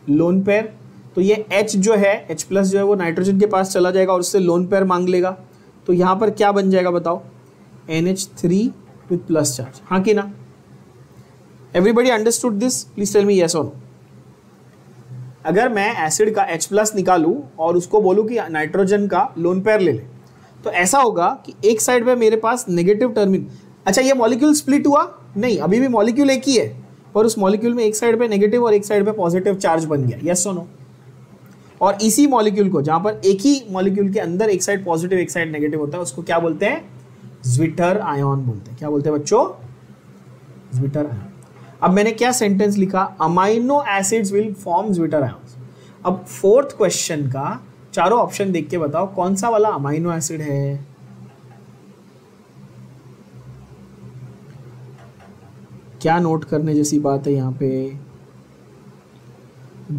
[SPEAKER 1] लोन पेयर। तो ये H जो है, H+ जो है वो नाइट्रोजन के पास चला जाएगा और उससे लोन पेयर मांग लेगा। तो यहां पर क्या बन जाएगा बताओ, NH3 विथ प्लस चार्ज, हाँ कि ना। Everybody understood this, please tell me yes और नो। अगर मैं एसिड का H+ निकालूं और उसको बोलूं कि नाइट्रोजन का लोन पेयर ले ले, तो ऐसा होगा कि एक साइड पे मेरे पास नेगेटिव टर्मिनल। अच्छा, ये मॉलिक्यूल स्प्लिट हुआ नहीं, अभी भी मॉलिक्यूल एक ही है, पर उस मॉलिक्यूल में एक साइड पे नेगेटिव और एक साइड पे पॉजिटिव चार्ज बन गया, यस और नो। और इसी मॉलिक्यूल को, जहां पर एक ही मॉलिक्यूल के अंदर एक साइड पॉजिटिव एक साइड नेगेटिव होता है, उसको क्या बोलते हैं, ज्विटर आयन बोलते हैं। क्या बोलते हैं बच्चों, ज्विटर आयन। अब मैंने क्या सेंटेंस लिखा, amino acids will form zwitter ions. अब 4th क्वेश्चन का चारों ऑप्शन देख के बताओ कौन सा वाला अमाइनो एसिड है। क्या नोट करने जैसी बात है यहाँ पे?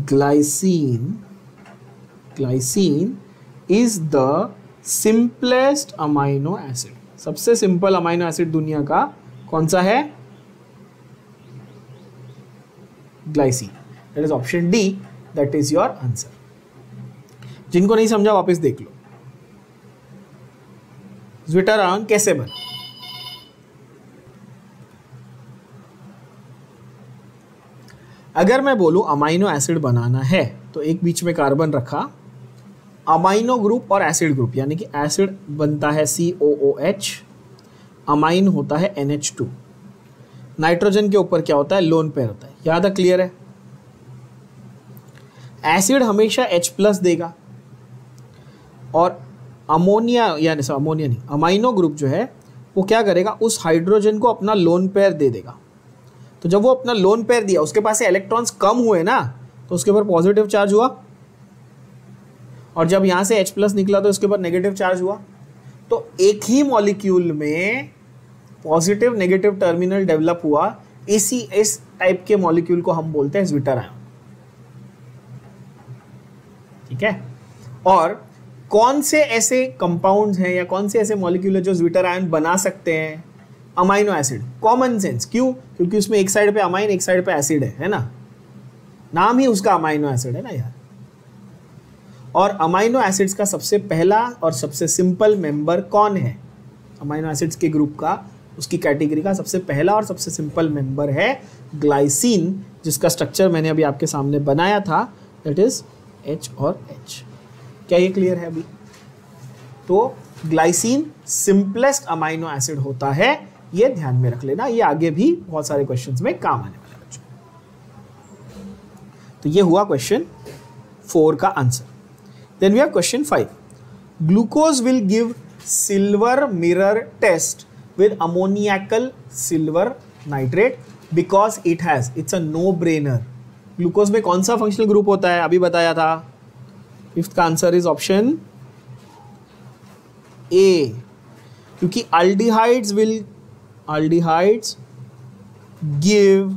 [SPEAKER 1] Glycine, glycine is the simplest amino acid. सबसे सिंपल अमाइनो एसिड दुनिया का कौन सा है? Glycine. That is option D, that is your answer. जिनको नहीं समझा वापस देख लो। ज्विटरान कैसे बना? अगर मैं बोलूं अमाइनो एसिड बनाना है तो एक बीच में कार्बन रखा, अमाइनो ग्रुप और एसिड ग्रुप, यानी कि एसिड बनता है COOH, अमाइन होता है NH2, नाइट्रोजन के ऊपर क्या होता है? लोन पेयर होता है। याद है? क्लियर है? एसिड हमेशा H+ देगा और अमोनिया, यानी अमोनिया नहीं, अमाइनो ग्रुप जो है वो क्या करेगा? उस हाइड्रोजन को अपना लोन पेयर दे देगा। तो जब वो अपना लोन पेयर दिया, उसके पास से इलेक्ट्रॉन्स कम हुए ना, तो उसके ऊपर पॉजिटिव चार्ज हुआ, और जब यहां से H+ निकला तो उसके ऊपर नेगेटिव चार्ज हुआ। तो एक ही मॉलिक्यूल में पॉजिटिव नेगेटिव टर्मिनल डेवलप हुआ। इस टाइप के मॉलिक्यूल को हम बोलते हैं ज्विटर आयन। ठीक है? और कौन से ऐसे कंपाउंड्स हैं या कौन से ऐसे मॉलिक्यूल है जो ज्विटर आयन बना सकते हैं? Amino acid. Common sense. क्यों? क्योंकि उसमें एक साइड पे अमाइन, एक साइड पे एसिड है ना? नाम ही उसका अमाइनो एसिड है ना यार। और अमाइनो एसिड्स का सबसे पहला और सबसे सिंपल मेंबर कौन है? अमाइनो एसिड्स के ग्रुप का, उसकी कैटेगरी का सबसे पहला और सबसे सिंपल मेंबर है ग्लाइसिन, जिसका स्ट्रक्चर मैंने अभी आपके सामने बनाया था, दैट इज H और H। क्या ये क्लियर है अभी? तो ग्लाइसिन सिंपलेस्ट अमाइनो एसिड होता है, ये ध्यान में रख लेना। ये आगे भी बहुत सारे क्वेश्चंस में काम आने वाला है बच्चों। तो ये हुआ क्वेश्चन 4 का आंसर। Then we have question 5। Glucose will give silver mirror test with ammoniacal silver nitrate because it has, it's a no brainer. Glucose में कौन सा फंक्शनल ग्रुप होता है? अभी बताया था। 5th का आंसर इज ऑप्शन ए, क्योंकि aldehydes give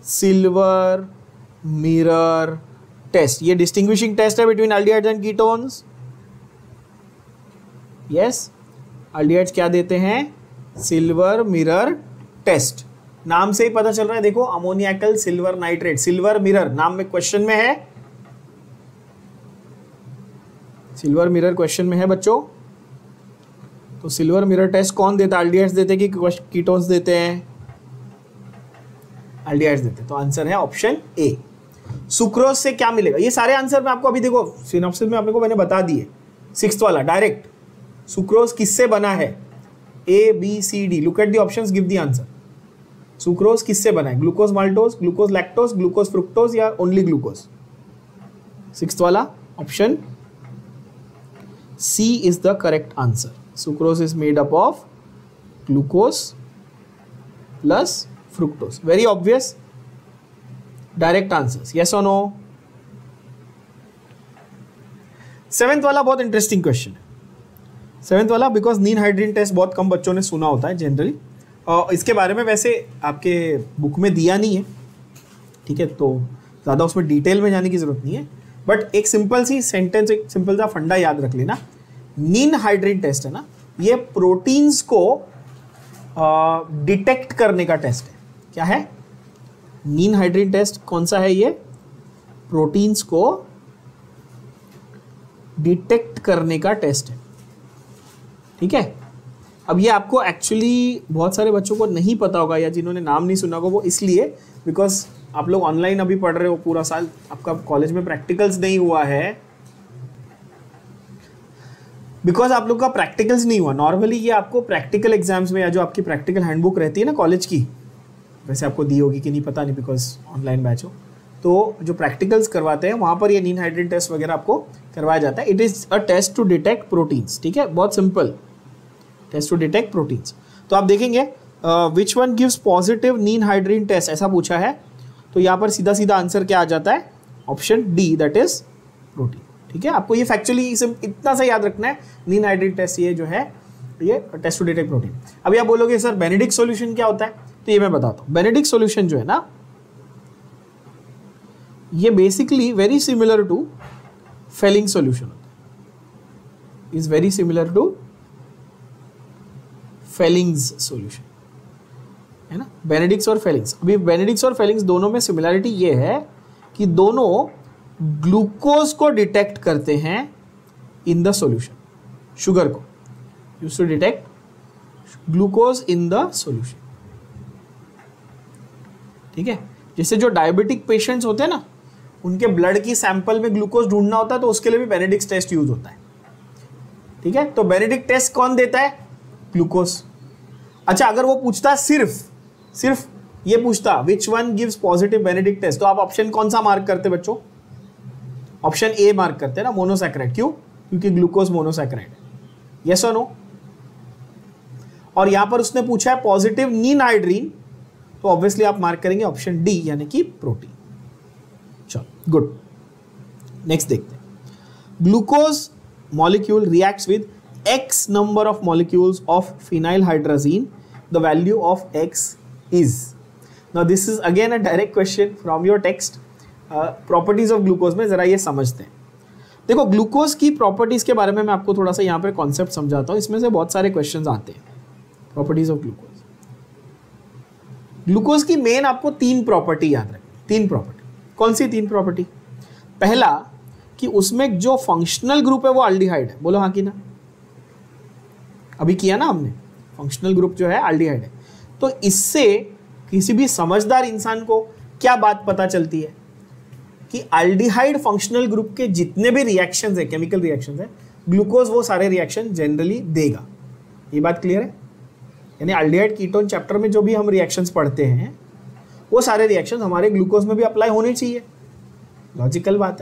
[SPEAKER 1] silver mirror test। ये distinguishing test है between aldehydes and ketones। yes, aldehydes क्या देते हैं? Silver mirror test. नाम से ही पता चल रहा है, देखो, ammoniacal silver nitrate, silver mirror नाम में क्वेश्चन में है। सिल्वर मिरर क्वेश्चन में है बच्चों। तो सिल्वर मिरर टेस्ट कौन देता है? एल्डिहाइड्स देते हैं कि कीटोन्स देते हैं? एल्डिहाइड्स देते हैं। तो आंसर है ऑप्शन ए। सुक्रोज से क्या मिलेगा? ये सारे आंसर में आपको अभी देखो सिनॉप्सिस में आपने को मैंने बता दिए। 6th वाला डायरेक्ट, सुक्रोज किससे बना है? A, B, C, D। Look at the options, give the answer. Sucrose किससे बना है? Glucose maltose, glucose lactose, glucose fructose या ओनली ग्लूकोज? 6th वाला option C is the correct answer. Sucrose is made up of glucose plus fructose. Very obvious. Direct answers. Yes or no? 7th वाला बहुत interesting question है। 7th वाला because नीन hydrin test बहुत कम बच्चों ने सुना होता है जनरली, और इसके बारे में वैसे आपके बुक में दिया नहीं है। ठीक है, तो ज़्यादा उसमें डिटेल में जाने की जरूरत नहीं है, बट एक सिंपल सी सेंटेंस, एक सिंपल सा फंडा याद रख लेना। नीन हाइड्रीन टेस्ट है ना, ये प्रोटीन्स को डिटेक्ट करने का टेस्ट है। क्या है? नीन हाइड्रीन टेस्ट कौन सा है? ये प्रोटीन्स को डिटेक्ट करने का टेस्ट है। ठीक है, अब ये आपको एक्चुअली बहुत सारे बच्चों को नहीं पता होगा, या जिन्होंने नाम नहीं सुना होगा वो इसलिए बिकॉज आप लोग ऑनलाइन अभी पढ़ रहे हो पूरा साल, आपका कॉलेज में प्रैक्टिकल्स नहीं हुआ है। बिकॉज आप लोग का प्रैक्टिकल्स नहीं हुआ। नॉर्मली ये आपको प्रैक्टिकल एग्जाम्स में, या जो आपकी प्रैक्टिकल हैंडबुक रहती है ना कॉलेज की, वैसे आपको दी होगी कि नहीं पता नहीं बिकॉज ऑनलाइन बैच हो, तो जो प्रैक्टिकल्स करवाते हैं वहाँ पर ये नीन हाइड्रेट टेस्ट वगैरह आपको करवाया जाता है। It is a test to detect proteins. ठीक है, बहुत simple, test to detect proteins. तो आप देखेंगे which one gives positive ninhydrin test, ऐसा पूछा है, तो यहाँ पर सीधा सीधा आंसर क्या आ जाता है? Option D, that is protein. ठीक है, आपको ये फैक्चुअली इसे इतना सा याद रखना है, नी नाइट्रेट टेस्ट ये जो है ये टेस्ट टू डिटेक्ट प्रोटीन। अभी आप बोलोगे सर बेनेडिक्ट सॉल्यूशन क्या होता है, तो ये मैं बताता हूं। बेनेडिक्ट सॉल्यूशन जो है ना, ये basically very similar to Fehling solution होता है, is very similar to Fehling's solution, है ना, बेनेडिक्ट्स और फेलिंग्स। अभी बेनेडिक्ट्स और फेलिंग्स दोनों में सिमिलरिटी ये है कि दोनों ग्लूकोज को डिटेक्ट करते हैं इन द सॉल्यूशन, शुगर को use to detect glucose in the solution, ठीक है। जैसे जो डायबिटिक पेशेंट्स होते हैं ना, उनके ब्लड की सैंपल में ग्लूकोज ढूंढना होता है, तो उसके लिए भी बेनेडिक्ट टेस्ट यूज होता है, ठीक है। तो बेनेडिक्ट टेस्ट कौन देता है, ग्लूकोज। अच्छा, अगर वो पूछता सिर्फ ये पूछता which one gives positive Benedict test, तो आप ऑप्शन कौन सा मार्क करते बच्चों, ऑप्शन ए मार्क करते हैं ना, मोनोसैकेराइड। क्यों, क्योंकि ग्लूकोज मोनोसैकेराइड है, यस और नो। और यहां पर उसने पूछा है पॉजिटिव नीनाइड्रीन, तो ऑब्वियसली आप मार्क करेंगे ऑप्शन डी यानी कि प्रोटीन। चलो गुड, नेक्स्ट देखते हैं। Glucose molecule reacts with x number of molecules of phenylhydrazine, the value of x is. Now this is again a direct question from your text. Properties of glucose में जरा ये समझते हैं। देखो glucose की properties के बारे में मैं आपको थोड़ा सा यहाँ पे कॉन्सेप्ट समझाता हूँ, इसमें से बहुत सारे क्वेश्चंस आते हैं। प्रॉपर्टीज ऑफ ग्लूकोज, ग्लूकोज की मेन आपको 3 प्रॉपर्टी याद रखनी, 3 प्रॉपर्टी। कौन सी 3 प्रॉपर्टी? पहला कि उसमें जो फंक्शनल ग्रुप है वो अल्डिहाइड है, बोलो हाँ कि ना, अभी किया ना हमने, फंक्शनल ग्रुप जो है अल्डिहाइड है। तो इससे किसी भी समझदार इंसान को क्या बात पता चलती है कि अल्डिहाइड फंक्शनल ग्रुप के जितने भी रिएक्शंस है, केमिकल रिएक्शंस है, ग्लूकोज वो सारे रिएक्शन जनरली देगा। ये बात क्लियर है? यानी अल्डिहाइड कीटोन चैप्टर में जो भी हम रिएक्शंस पढ़ते हैं वो सारे रिएक्शंस हमारे ग्लूकोज में भी अप्लाई होने चाहिए। लॉजिकल बात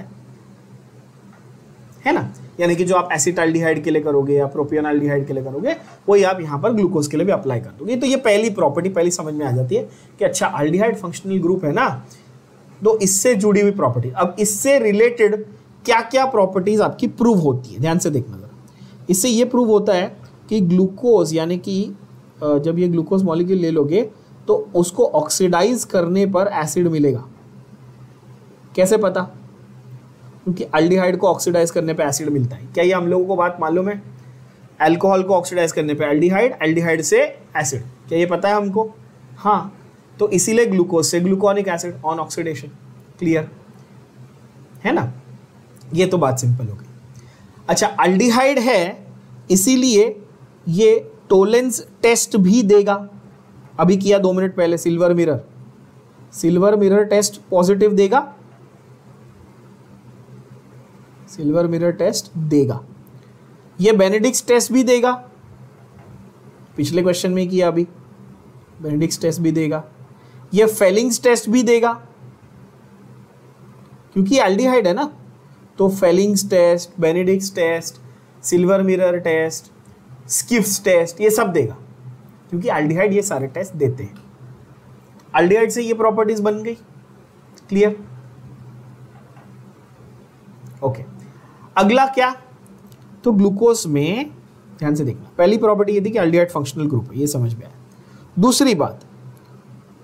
[SPEAKER 1] है ना। यानी कि जो आप एसिटाल्डिहाइड के लिए करोगे या प्रोपियोनाल्डिहाइड के लिए करोगे, वही आप यहाँ पर ग्लूकोज के लिए भी अप्लाई कर दोगे। तो ये पहली प्रॉपर्टी पहली समझ में आ जाती है कि अच्छा अल्डिहाइड फंक्शनल ग्रुप है ना, तो इससे जुड़ी हुई प्रॉपर्टी। अब इससे रिलेटेड क्या क्या प्रॉपर्टीज आपकी प्रूव होती है, ध्यान से देखना जरा। इससे ये प्रूव होता है कि ग्लूकोज यानी कि जब ये ग्लूकोज मॉलिक्यूल ले लोगे तो उसको ऑक्सीडाइज करने पर एसिड मिलेगा। कैसे पता? क्योंकि अल्डिहाइड को ऑक्सीडाइज करने पे एसिड मिलता है। क्या ये हम लोगों को बात मालूम है? अल्कोहल को ऑक्सीडाइज करने पे अल्डिहाइड, अल्डिहाइड से एसिड, क्या ये पता है हमको? हाँ, तो इसीलिए ग्लूकोज से gluconic acid on oxidation. Clear है ना? ये तो बात सिंपल हो गई। अच्छा, अल्डिहाइड है इसीलिए ये टोलेंस टेस्ट भी देगा। अभी किया 2 मिनट पहले, सिल्वर मिरर टेस्ट पॉजिटिव देगा, सिल्वर मिरर टेस्ट देगा। ये बेनेडिक्ट टेस्ट भी देगा, पिछले क्वेश्चन में किया अभी, बेनेडिक्ट टेस्ट भी देगा। ये फेलिंग्स टेस्ट भी देगा, क्योंकि एल्डिहाइड है ना, तो Fehling's test, Benedict test, silver mirror test, Schiff's test, ये सब देगा, क्योंकि एल्डिहाइड ये सारे टेस्ट देते हैं। एल्डिहाइड से ये प्रॉपर्टीज बन गई। क्लियर? ओके, अगला क्या? तो ग्लूकोज में ध्यान से देखना, पहली प्रॉपर्टी ये थी कि एल्डिहाइड फंक्शनल ग्रुप है, ये समझ में आया। दूसरी बात,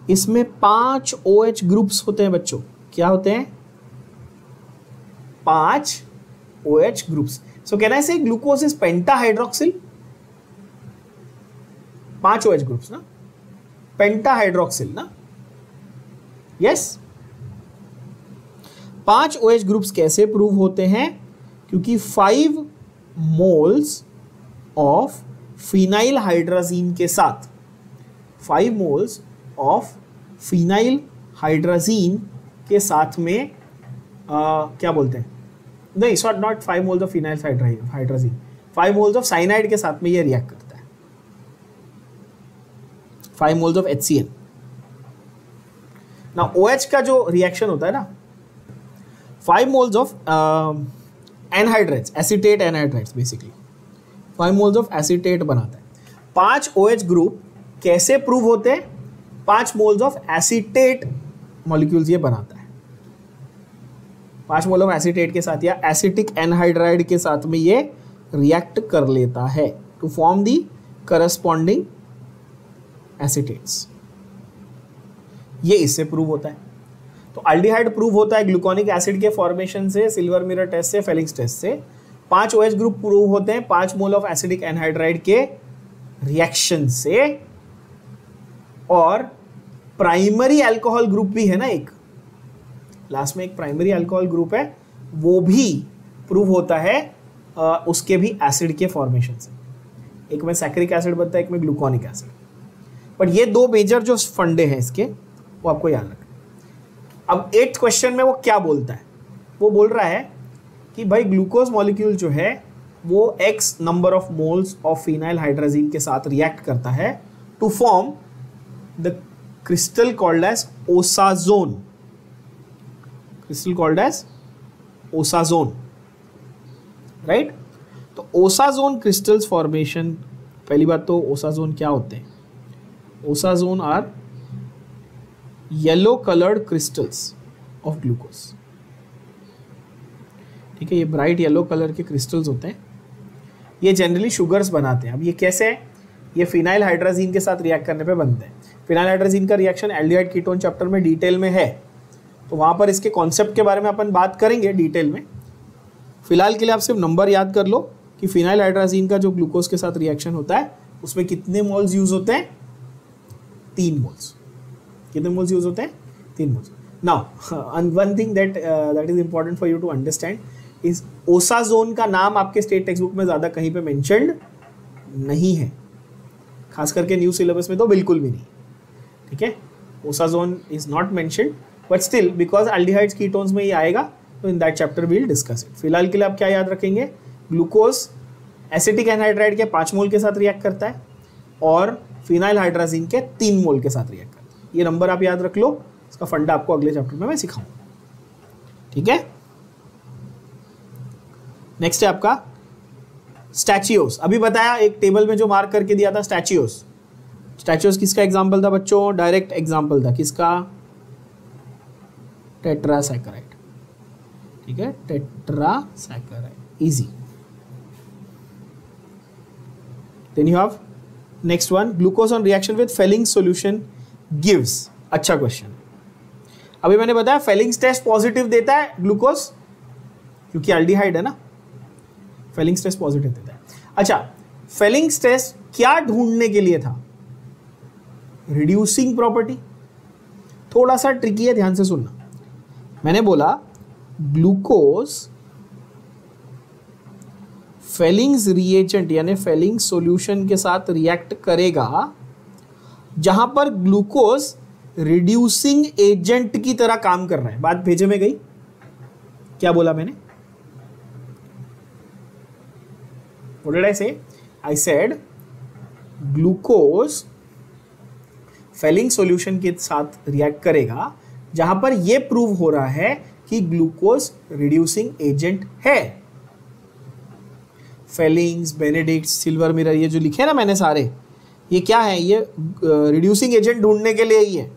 [SPEAKER 1] इसमें 5 OH ग्रुप्स होते हैं बच्चों। क्या होते हैं? 5 OH groups. So can I से ग्लूकोज इज पेंटाहाइड्रोक्सिल? 5 OH ग्रुप्स ना, पेंटाहाइड्रोक्सिल ना, यस। 5 OH ग्रुप्स कैसे प्रूव होते हैं? क्योंकि 5 मोल्स ऑफ फिनाइल हाइड्राजीन के साथ, 5 मोल्स ऑफ फिनाइल हाइड्राजीन के साथ में क्या बोलते हैं, नहीं not 5 moles of phenyl hydrazine, 5 moles of cyanide के साथ में ये रिएक्ट करता है, 5 मोल्स ऑफ HCl। ना OH का जो रिएक्शन होता है ना, 5 moles of anhydrates, acetate anhydrates, basically 5 moles of acetate बनाता है। 5 OH ग्रुप कैसे प्रूव होते हैं? 5 मोल्स ऑफ एसीटेट मॉलिक्यूल्स ये बनाता है। 5 मोल ऑफ एसीटेट के साथ या एसिटिक एनहाइड्राइड के साथ में ये रिएक्ट कर लेता है टू फॉर्म दी करस्पॉन्डिंग एसीटेट्स। ये इससे प्रूव होता है। तो अल्डिहाइड प्रूव होता है ग्लूकोनिक एसिड के फॉर्मेशन से, सिल्वर मिरर टेस्ट से, फेलिंग्स टेस्ट से। 5 OH ग्रुप प्रूव होते हैं 5 मोल ऑफ एसिडिक एनहाइड्राइड के रिएक्शन से। और प्राइमरी अल्कोहल ग्रुप भी है ना, एक लास्ट में एक प्राइमरी अल्कोहल ग्रुप है, वो भी प्रूव होता है उसके भी एसिड के फॉर्मेशन से। एक में सैक्रिक एसिड बनता है, एक में ग्लूकोनिक एसिड। बट ये 2 मेजर जो फंडे हैं इसके, वो आपको याद रखना। अब 8th क्वेश्चन में वो क्या बोलता है? वो बोल रहा है कि भाई ग्लूकोज मॉलिक्यूल जो है वो X number of moles of phenyl hydrazine के साथ रिएक्ट करता है to form the crystal called as osazone. Crystal called as osazone, right? तो ओसाजोन क्रिस्टल्स फॉर्मेशन, पहली बात तो ओसाजोन क्या होते हैं? Osazone are yellow coloured crystals of glucose. ठीक है, ये ब्राइट येलो कलर के क्रिस्टल्स होते हैं। ये जनरली शुगर्स बनाते हैं। अब ये कैसे है? ये फिनाइल हाइड्राजीन के साथ रिएक्ट करने पे बनते हैं। फिनाइल हाइड्राजीन का रिएक्शन एल्डिहाइड कीटोन चैप्टर में डिटेल में है, तो वहाँ पर इसके कॉन्सेप्ट के बारे में अपन बात करेंगे डिटेल में। फिलहाल के लिए आप सिर्फ नंबर याद कर लो कि फिनाइल हाइड्राजीन का जो ग्लूकोज के साथ रिएक्शन होता है उसमें कितने मोल्स यूज होते हैं? 3 मोल्स। कितने मोल्स यूज होते हैं? 3 moles. Now one thing that is important for you to understand is osazone का नाम आपके स्टेट टेक्स्ट बुक में ज्यादा कहीं पे मेंशन्ड नहीं है, खास करके न्यू सिलेबस में तो बिल्कुल भी नहीं। ठीक है, osazone is not mentioned, but still because aldehydes ketones में ये आएगा, तो in that chapter we will discuss it. फिलहाल के लिए आप क्या याद रखेंगे? ग्लूकोज एसिटिक एनहाइड्राइड के 5 मोल के साथ रिएक्ट करता है और फिनाइल हाइड्राजीन के 3 मोल के साथ रिएक्ट करता है। ये नंबर आप याद रख लो, इसका फंडा आपको अगले चैप्टर में मैं सिखाऊंगा। ठीक है, नेक्स्ट है आपका स्टैचियोस। अभी बताया एक टेबल में जो मार्क करके दिया था स्टैचियोस। स्टैचियोस किसका एग्जाम्पल था बच्चों? डायरेक्ट एग्जाम्पल था किसका? टेट्रासैकराइड। ठीक है, tetrasaccharide, easy. Then you have next one, glucose on reaction with Fehling's solution gives. अच्छा क्वेश्चन। अभी मैंने बताया फेलिंग्स टेस्ट पॉजिटिव देता है ग्लूकोज, क्योंकि एल्डिहाइड है ना, फेलिंग्स टेस्ट पॉजिटिव देता है। अच्छा, फेलिंग्स टेस्ट क्या ढूंढने के लिए था? Reducing property. थोड़ा सा ट्रिकी है, ध्यान से सुनना। मैंने बोला ग्लूकोज फेलिंग्स रिएजेंट यानी फेलिंग्स सॉल्यूशन के साथ रिएक्ट करेगा जहां पर ग्लूकोज रिड्यूसिंग एजेंट की तरह काम कर रहा है। बात भेजे में गई? क्या बोला मैंने? What did I say? I said glucose Fehling solution के साथ रिएक्ट करेगा जहां पर यह प्रूव हो रहा है कि ग्लूकोज रिड्यूसिंग एजेंट है। फेलिंग्स, बेनेडिक्ट, सिल्वर मिरर, ये जो लिखे ना मैंने सारे, ये क्या है? ये रिड्यूसिंग एजेंट ढूंढने के लिए ही है।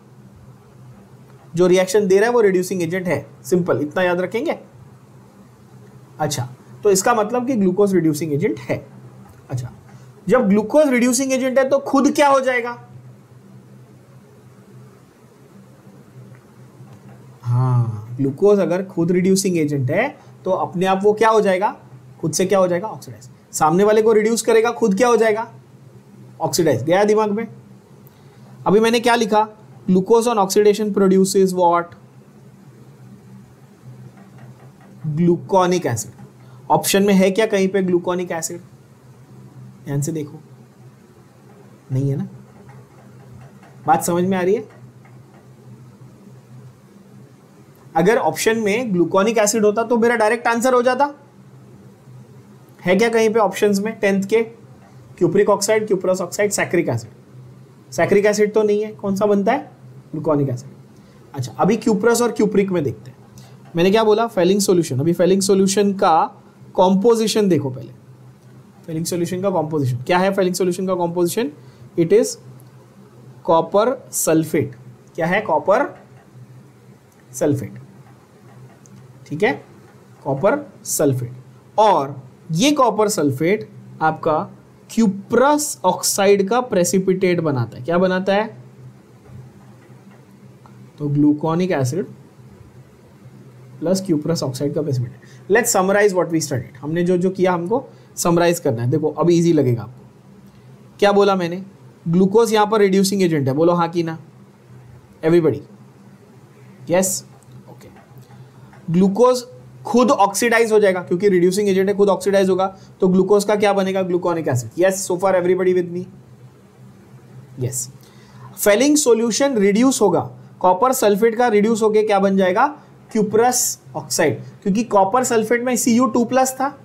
[SPEAKER 1] जो रिएक्शन दे रहा है वो रिड्यूसिंग एजेंट है। सिंपल, इतना याद रखेंगे। अच्छा, तो इसका मतलब कि ग्लूकोज रिड्यूसिंग एजेंट है। अच्छा, जब ग्लूकोज रिड्यूसिंग एजेंट है तो खुद क्या हो जाएगा? हाँ, ग्लूकोज अगर खुद रिड्यूसिंग एजेंट है तो अपने आप वो क्या हो जाएगा? खुद से क्या हो जाएगा? ऑक्सीडाइज। सामने वाले को रिड्यूस करेगा, खुद क्या हो जाएगा? ऑक्सीडाइज। गया दिमाग में? अभी मैंने क्या लिखा? Glucose on oxidation produces what? Gluconic acid. Option में है क्या कहीं पे ग्लूकोनिक एसिड? ध्यान से देखो, नहीं है ना? बात समझ में आ रही है? अगर ऑप्शन में ग्लूकोनिक एसिड होता तो मेरा डायरेक्ट आंसर हो जाता। है क्या कहीं पे ऑप्शंस में 10th के? Cupric oxide, cuprous oxide, saccharic acid. Saccharic acid तो नहीं है, कौन सा बनता है? Gluconic acid. अच्छा, अभी क्यूप्रस और क्यूप्रिक में देखते हैं। मैंने क्या बोला? Fehling solution. अभी फेलिंग सॉल्यूशन का कॉम्पोजिशन देखो पहले। फेलिंग सॉल्यूशन का कॉम्पोजिशन क्या है? फेलिंग सॉल्यूशन का composition it is copper sulphate. क्या है? Copper sulphate. ठीक है, कॉपर सल्फेट। और ये कॉपर सल्फेट आपका क्यूप्रस ऑक्साइड का प्रेसिपिटेट बनाता है। क्या बनाता है? तो gluconic acid plus cuprous oxide का precipitate. Let's summarise what we studied. हमने जो जो किया हमको समराइज करना है। देखो अब इजी लगेगा आपको। क्या बोला मैंने? ग्लूकोज यहां पर रिड्यूसिंग एजेंट है, बोलो हाँ कि ना एवरीबॉडी? Yes, okay. ग्लूकोज खुद ऑक्सीडाइज हो जाएगा क्योंकि रिड्यूसिंग एजेंट है, खुद ऑक्सीडाइज होगा, तो ग्लूकोज का क्या बनेगा? Gluconic acid. Yes, so far everybody with me? Yes. Fehling solution reduce होगा, कॉपर सल्फेट का रिड्यूस होके क्या बन जाएगा? क्यूप्रस ऑक्साइड, क्योंकि कॉपर सल्फेट में Cu2+ था,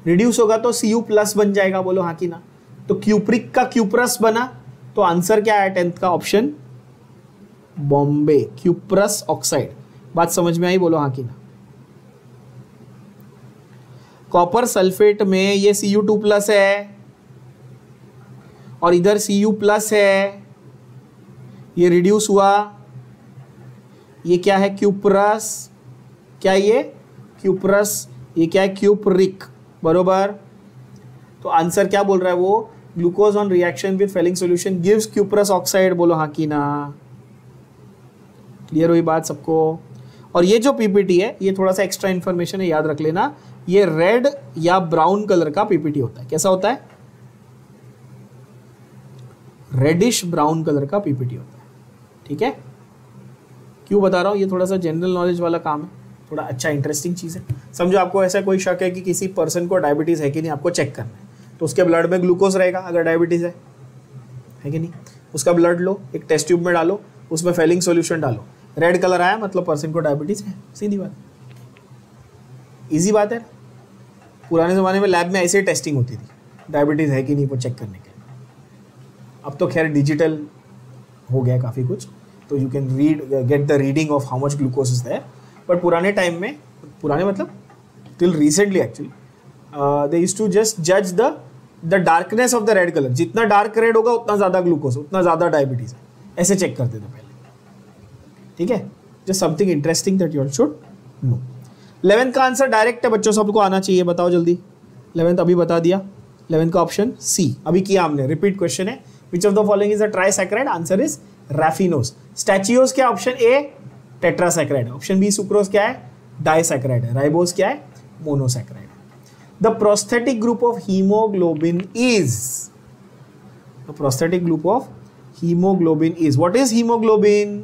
[SPEAKER 1] रिड्यूस होगा तो Cu+ बन जाएगा, बोलो हाँ कि ना? तो क्यूप्रिक का क्यूप्रस बना, तो आंसर क्या है 10th का ऑप्शन बॉम्बे, क्यूप्रस ऑक्साइड। बात समझ में आई? बोलो हाँ कि ना? कॉपर सल्फेट में ये Cu2+ है और इधर Cu+ है, ये रिड्यूस हुआ, ये क्या है? क्यूप्रस। क्या ये? क्यूप्रस। ये क्या है? क्यूप्रिक, बरोबर। तो आंसर क्या बोल रहा है वो? Glucose on reaction with Fehling solution gives cuprous oxide, बोलो हाँ कि ना? क्लियर हुई बात सबको? और ये जो पीपीटी है ये थोड़ा सा एक्स्ट्रा इंफॉर्मेशन है, याद रख लेना, ये रेड या ब्राउन कलर का पीपीटी होता है। कैसा होता है? रेडिश ब्राउन कलर का पीपीटी होता है, ठीक है? क्यों बता रहा हूं? ये थोड़ा सा जनरल नॉलेज वाला काम है, थोड़ा अच्छा इंटरेस्टिंग चीज़ है। समझो आपको ऐसा कोई शक है कि किसी पर्सन को डायबिटीज़ है कि नहीं, आपको चेक करना है, तो उसके ब्लड में ग्लूकोज रहेगा अगर डायबिटीज़ है कि नहीं? उसका ब्लड लो, एक टेस्ट ट्यूब में डालो, उसमें फेलिंग सॉल्यूशन डालो, रेड कलर आया मतलब पर्सन को डायबिटीज़ है। सीधी बात, इजी बात है। पुराने ज़माने में लैब में ऐसे ही टेस्टिंग होती थी, डायबिटीज़ है कि नहीं वो चेक करने के लिए। अब तो खैर डिजिटल हो गया काफ़ी कुछ, तो you can get the reading of how much glucose is there. But पुराने टाइम में, पुराने मतलब till recently actually, they used to just जज the darkness of the red colour. जितना डार्क रेड होगा उतना ज़्यादा ग्लूकोज, उतना ज़्यादा डायबिटीज़ है, ऐसे चेक करते थे पहले, ठीक है? Just something interesting that you should know. 11th का आंसर डायरेक्ट है बच्चों, सबको आना चाहिए, बताओ जल्दी। 11th अभी बता दिया, 11th का ऑप्शन सी अभी किया हमने। रिपीट क्वेश्चन है, which of the following is a trisaccharide? Answer is raffinose. Stachyose क्या? Option A tetrasaccharide, option B sucrose क्या है? डाइसैकेराइड है, राइबोज क्या है? Monosaccharide. The prosthetic group of haemoglobin is, the prosthetic group of haemoglobin is, what is haemoglobin?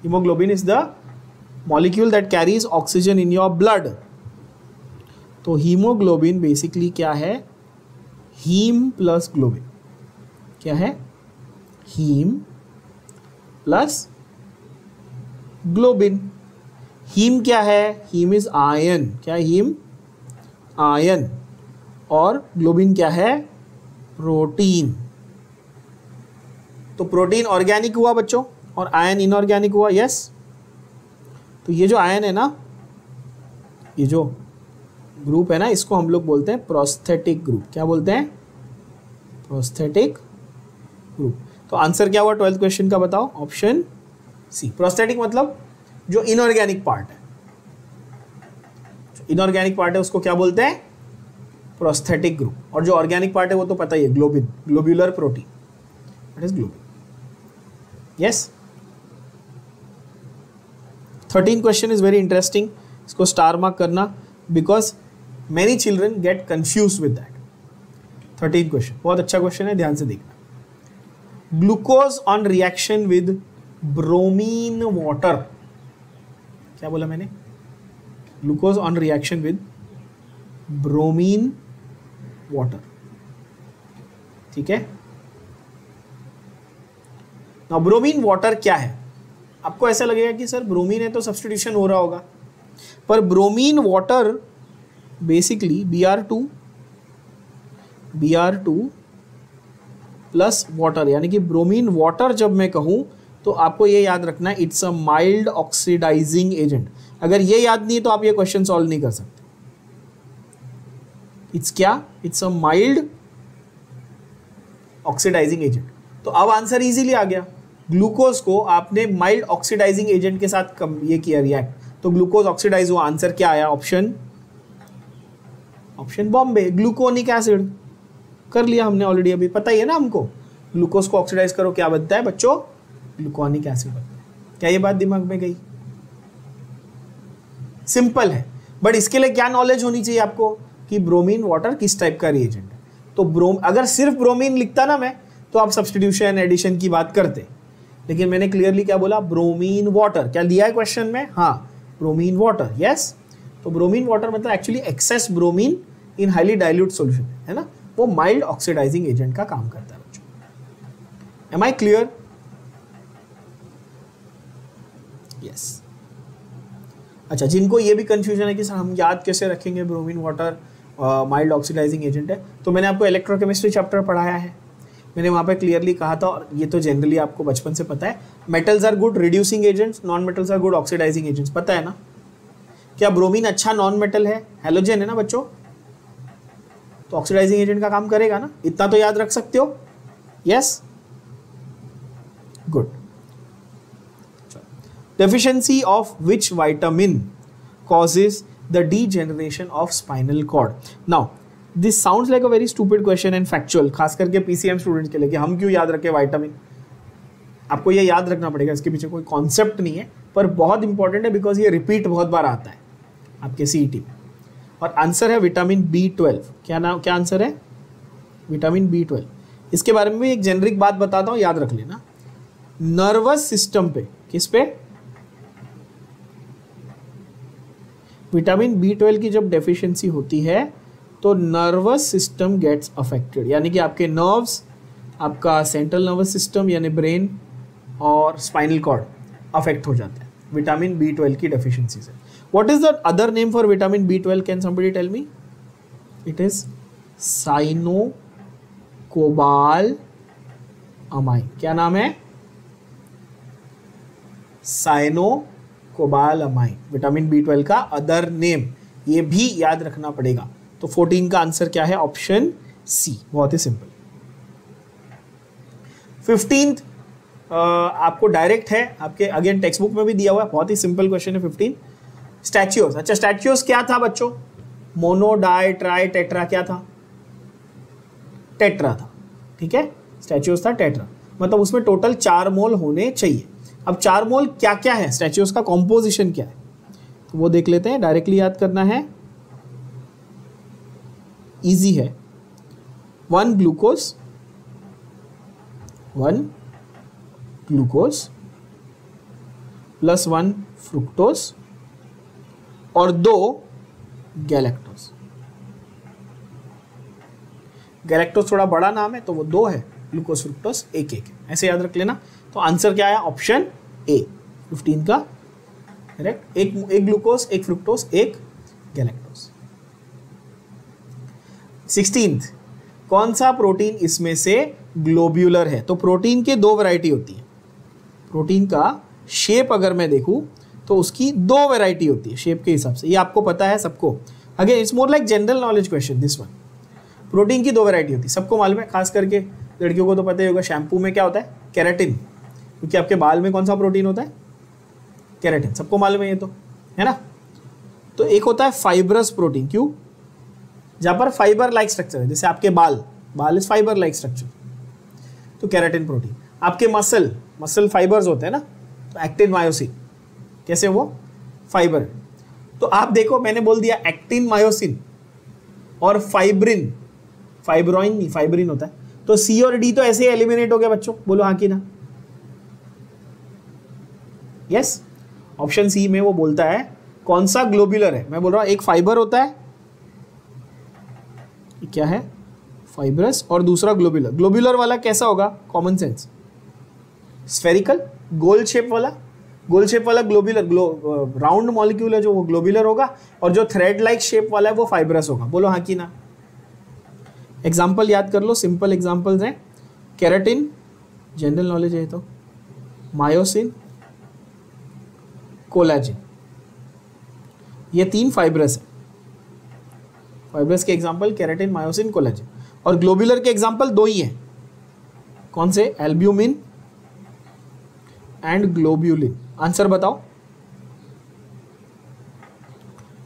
[SPEAKER 1] Haemoglobin is the molecule that carries oxygen in your blood। तो haemoglobin basically क्या है? Haem plus globin. क्या है? Haem plus globin. Haem क्या है? Haem is ion. क्या है haem? Ion. और ग्लोबिन क्या है? प्रोटीन। तो प्रोटीन ऑर्गेनिक हुआ बच्चों और आयन इनऑर्गेनिक हुआ। यस, तो ये जो आयन है ना, ये जो ग्रुप है ना, इसको हम लोग बोलते हैं प्रोस्थेटिक ग्रुप। क्या बोलते हैं? Prosthetic group. तो आंसर क्या हुआ 12th क्वेश्चन का? बताओ, ऑप्शन सी। प्रोस्थेटिक मतलब जो इनऑर्गेनिक पार्ट है, जो इनऑर्गेनिक पार्ट है उसको क्या बोलते हैं? Prosthetic group. और जो ऑर्गेनिक पार्ट है वो तो पता ही है, globin, globular protein, that is globin. Yes. 13 question is very interesting, इसको स्टार मार्क करना, because many children get confuse with that. 13 question बहुत अच्छा क्वेश्चन है, ध्यान से देखना। Glucose on reaction with bromine water. क्या बोला मैंने? Glucose on reaction with bromine water, ठीक है? नाउ ब्रोमीन वाटर क्या है? आपको ऐसा लगेगा कि सर ब्रोमीन है तो सब्स्टिट्यूशन हो रहा होगा, पर bromine water basically Br2 plus water, यानी कि ब्रोमीन वाटर जब मैं कहूं तो आपको ये याद रखना है, it's a mild oxidising agent. अगर ये याद नहीं है तो आप ये क्वेश्चन सॉल्व नहीं कर सकते। इट्स क्या? It's a mild oxidising agent. तो अब आंसर इजीली आ गया। ग्लूकोज को आपने माइल्ड ऑक्सीडाइजिंग एजेंट के साथ ये किया रिएक्ट, तो ग्लूकोज ऑक्सीडाइज हुआ, आंसर क्या आया? Option Bombay, gluconic acid. कर लिया हमने ऑलरेडी, अभी पता ही है ना हमको, ग्लूकोज को ऑक्सीडाइज करो क्या बनता है बच्चों? ग्लूकोनिक एसिड बनता है। क्या ये बात दिमाग में गई? सिंपल है, बट इसके लिए क्या नॉलेज होनी चाहिए आपको कि ब्रोमीन वाटर किस टाइप का रिएजेंट है। तो अगर सिर्फ ब्रोमीन लिखता ना मैं, तो आप सब्स्टिट्यूशन एडिशन की बात करते, लेकिन मैंने क्लियरली क्या बोला? Bromine water. क्या दिया है क्वेश्चन में? हाँ, ब्रोमीन वाटर, यस। तो ब्रोमीन वाटर मतलब actually excess bromine in highly dilute solution, है ना, वो माइल्ड ऑक्सीडाइजिंग एजेंट का काम करता है बच्चों। Am I clear? यस। अच्छा, जिनको ये भी कंफ्यूजन है कि सर हम याद कैसे रखेंगे bromine water mild oxidising agent है, तो मैंने आपको इलेक्ट्रोकेमिस्ट्री चैप्टर पढ़ाया है, मैंने वहाँ पे क्लियरली कहा था, और ये तो जनरली आपको बचपन से पता है, metals are good reducing agents, non metals are good oxidising agents, पता है ना? क्या ब्रोमीन अच्छा नॉन मेटल है? हैलोजन है ना बच्चों, तो ऑक्सीडाइजिंग एजेंट का काम करेगा ना, इतना तो याद रख सकते हो। Yes, good. Deficiency of which vitamin causes the degeneration of spinal cord? Now, this sounds like a very stupid question and factual, खास करके PCM स्टूडेंट्स के लिए कि हम क्यों याद रखें विटामिन। आपको ये याद रखना पड़ेगा, इसके पीछे कोई कॉन्सेप्ट नहीं है, पर बहुत इंपॉर्टेंट है बिकॉज ये रिपीट बहुत बार आता है आपके CET में। और आंसर है विटामिन B12। क्या आंसर है? Vitamin B12। इसके बारे में भी एक जेनरिक बात बताता हूँ, याद रख लेना। नर्वस सिस्टम पे, किस पे? विटामिन B12 की जब डेफिशिएंसी होती है तो नर्वस सिस्टम गेट्स अफेक्टेड, यानी कि आपके नर्व्स, आपका सेंट्रल नर्वस सिस्टम यानी ब्रेन और स्पाइनल कॉर्ड अफेक्ट हो जाता है विटामिन B12 की डेफिशिएंसी से। What is the other name for vitamin B12? Can somebody tell me? It is cyanocobalamin. क्या नाम है? साइनोकोबालामाइन, विटामिन B12 का अदर नेम, ये भी याद रखना पड़ेगा। तो 14 का आंसर क्या है? ऑप्शन सी, बहुत ही सिंपल। 15th आपको डायरेक्ट है, आपके अगेन टेक्स्ट बुक में भी दिया हुआ है, बहुत ही सिंपल क्वेश्चन है 15। स्टैच्यूज। अच्छा, स्टैच्यूज क्या था बच्चों? Mono, di, tri, tetra. क्या था? टेट्रा था, ठीक है, स्टैच्यूज था टेट्रा, मतलब उसमें टोटल 4 मोल होने चाहिए। अब 4 मोल क्या क्या है, स्टैच्यूज का कॉम्पोजिशन क्या है, तो वो देख लेते हैं। डायरेक्टली याद करना है, इजी है। 1 ग्लूकोज प्लस 1 फ्रुक्टोज और 2 गैलेक्टोज। गैलेक्टोज थोड़ा बड़ा नाम है तो वो 2 है, ग्लूकोज फ्रुक्टोज 1 है, ऐसे याद रख लेना। तो आंसर क्या आया? ऑप्शन ए, 15 का करेक्ट। एक ग्लूकोज, 1 फ्रुक्टोज, 1 गैलेक्टोज। 16th, कौन सा प्रोटीन इसमें से ग्लोब्यूलर है? तो प्रोटीन के 2 वैरायटी होती है। प्रोटीन का शेप अगर मैं देखूं तो उसकी 2 वैरायटी होती है शेप के हिसाब से, ये आपको पता है सबको। Again it's more like general knowledge question this one. Protein की 2 वैरायटी होती है, सबको मालूम है, खास करके लड़कियों को तो पता ही होगा। शैम्पू में क्या होता है? केराटिन, क्योंकि आपके बाल में कौन सा प्रोटीन होता है? केराटिन, सबको मालूम है ये तो, है ना। तो एक होता है फाइब्रस प्रोटीन, क्यों? जहां पर फाइबर लाइक स्ट्रक्चर है, जैसे आपके बाल इज फाइबर लाइक स्ट्रक्चर, तो केराटिन प्रोटीन। आपके मसल फाइबर्स होते हैं ना, तो एक्टिन मायोसिन, कैसे? वो फाइबर। तो आप देखो, मैंने बोल दिया एक्टिन मायोसिन और फाइब्रिन, फाइब्रोइन नहीं, फाइब्रिन होता है। तो सी और डी तो ऐसे ही एलिमिनेट हो गया बच्चों, बोलो हाँ कि ना? यस, ऑप्शन सी में वो बोलता है कौन सा ग्लोब्यूलर है। मैं बोल रहा हूं एक फाइबर होता है, क्या है? फाइब्रस, और दूसरा ग्लोब्यूलर। ग्लोब्यूलर वाला कैसा होगा? कॉमन सेंस, स्फेरिकल, गोल शेप वाला ग्लोब्यूलर, राउंड मॉलिक्यूल है जो, वो ग्लोब्यूलर होगा, और जो थ्रेड लाइक शेप वाला है वो फाइब्रस होगा। बोलो हाँ कि ना? एग्जाम्पल याद कर लो, सिंपल एग्जाम्पल्स हैं। केराटिन, जनरल नॉलेज है तो, मायोसिन, कोलाजिन, ये 3 फाइब्रस है। फाइब्रस के एग्जाम्पल केराटिन, मायोसिन, कोलाजिन। और ग्लोब्यूलर के एग्जाम्पल 2 ही हैं, कौन से? Albumin and globulin. आंसर बताओ।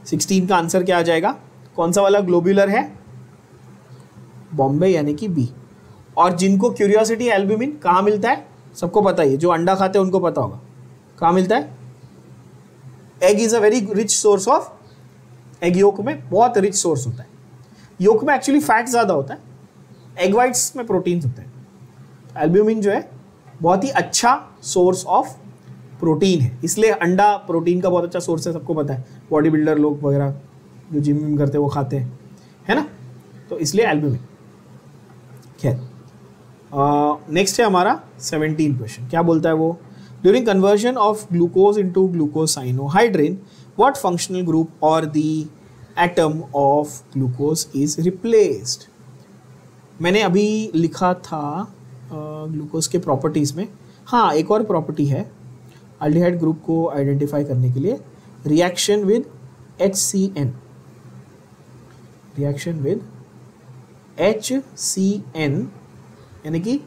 [SPEAKER 1] 16 का आंसर क्या आ जाएगा? कौन सा वाला ग्लोब्यूलर है? बॉम्बे यानी कि बी। और जिनको क्यूरियोसिटी एल्ब्यूमिन कहाँ मिलता है सबको पता ही है, जो अंडा खाते हैं उनको पता होगा कहाँ मिलता है। Egg is a very rich source of, egg yolk में बहुत रिच सोर्स होता है। योक में एक्चुअली फैट ज़्यादा होता है, एग वाइट्स में प्रोटीन्स होते हैं। तो एल्ब्यूमिन जो है बहुत ही अच्छा सोर्स ऑफ प्रोटीन है, इसलिए अंडा प्रोटीन का बहुत अच्छा सोर्स है, सबको पता है। बॉडी बिल्डर लोग वगैरह जो जिम विम करते हैं वो खाते हैं, है ना, तो इसलिए एल्ब्यूमिन। खैर नेक्स्ट है हमारा 17 क्वेश्चन, क्या बोलता है वो? During conversion of glucose into glucocyanohydrin what functional group और the atom of glucose is replaced. मैंने अभी लिखा था ग्लूकोज के प्रॉपर्टीज में, हाँ एक और प्रॉपर्टी है अल्डिहाइड ग्रुप को आइडेंटिफाई करने के लिए, reaction with HCN, reaction with HCN यानी कि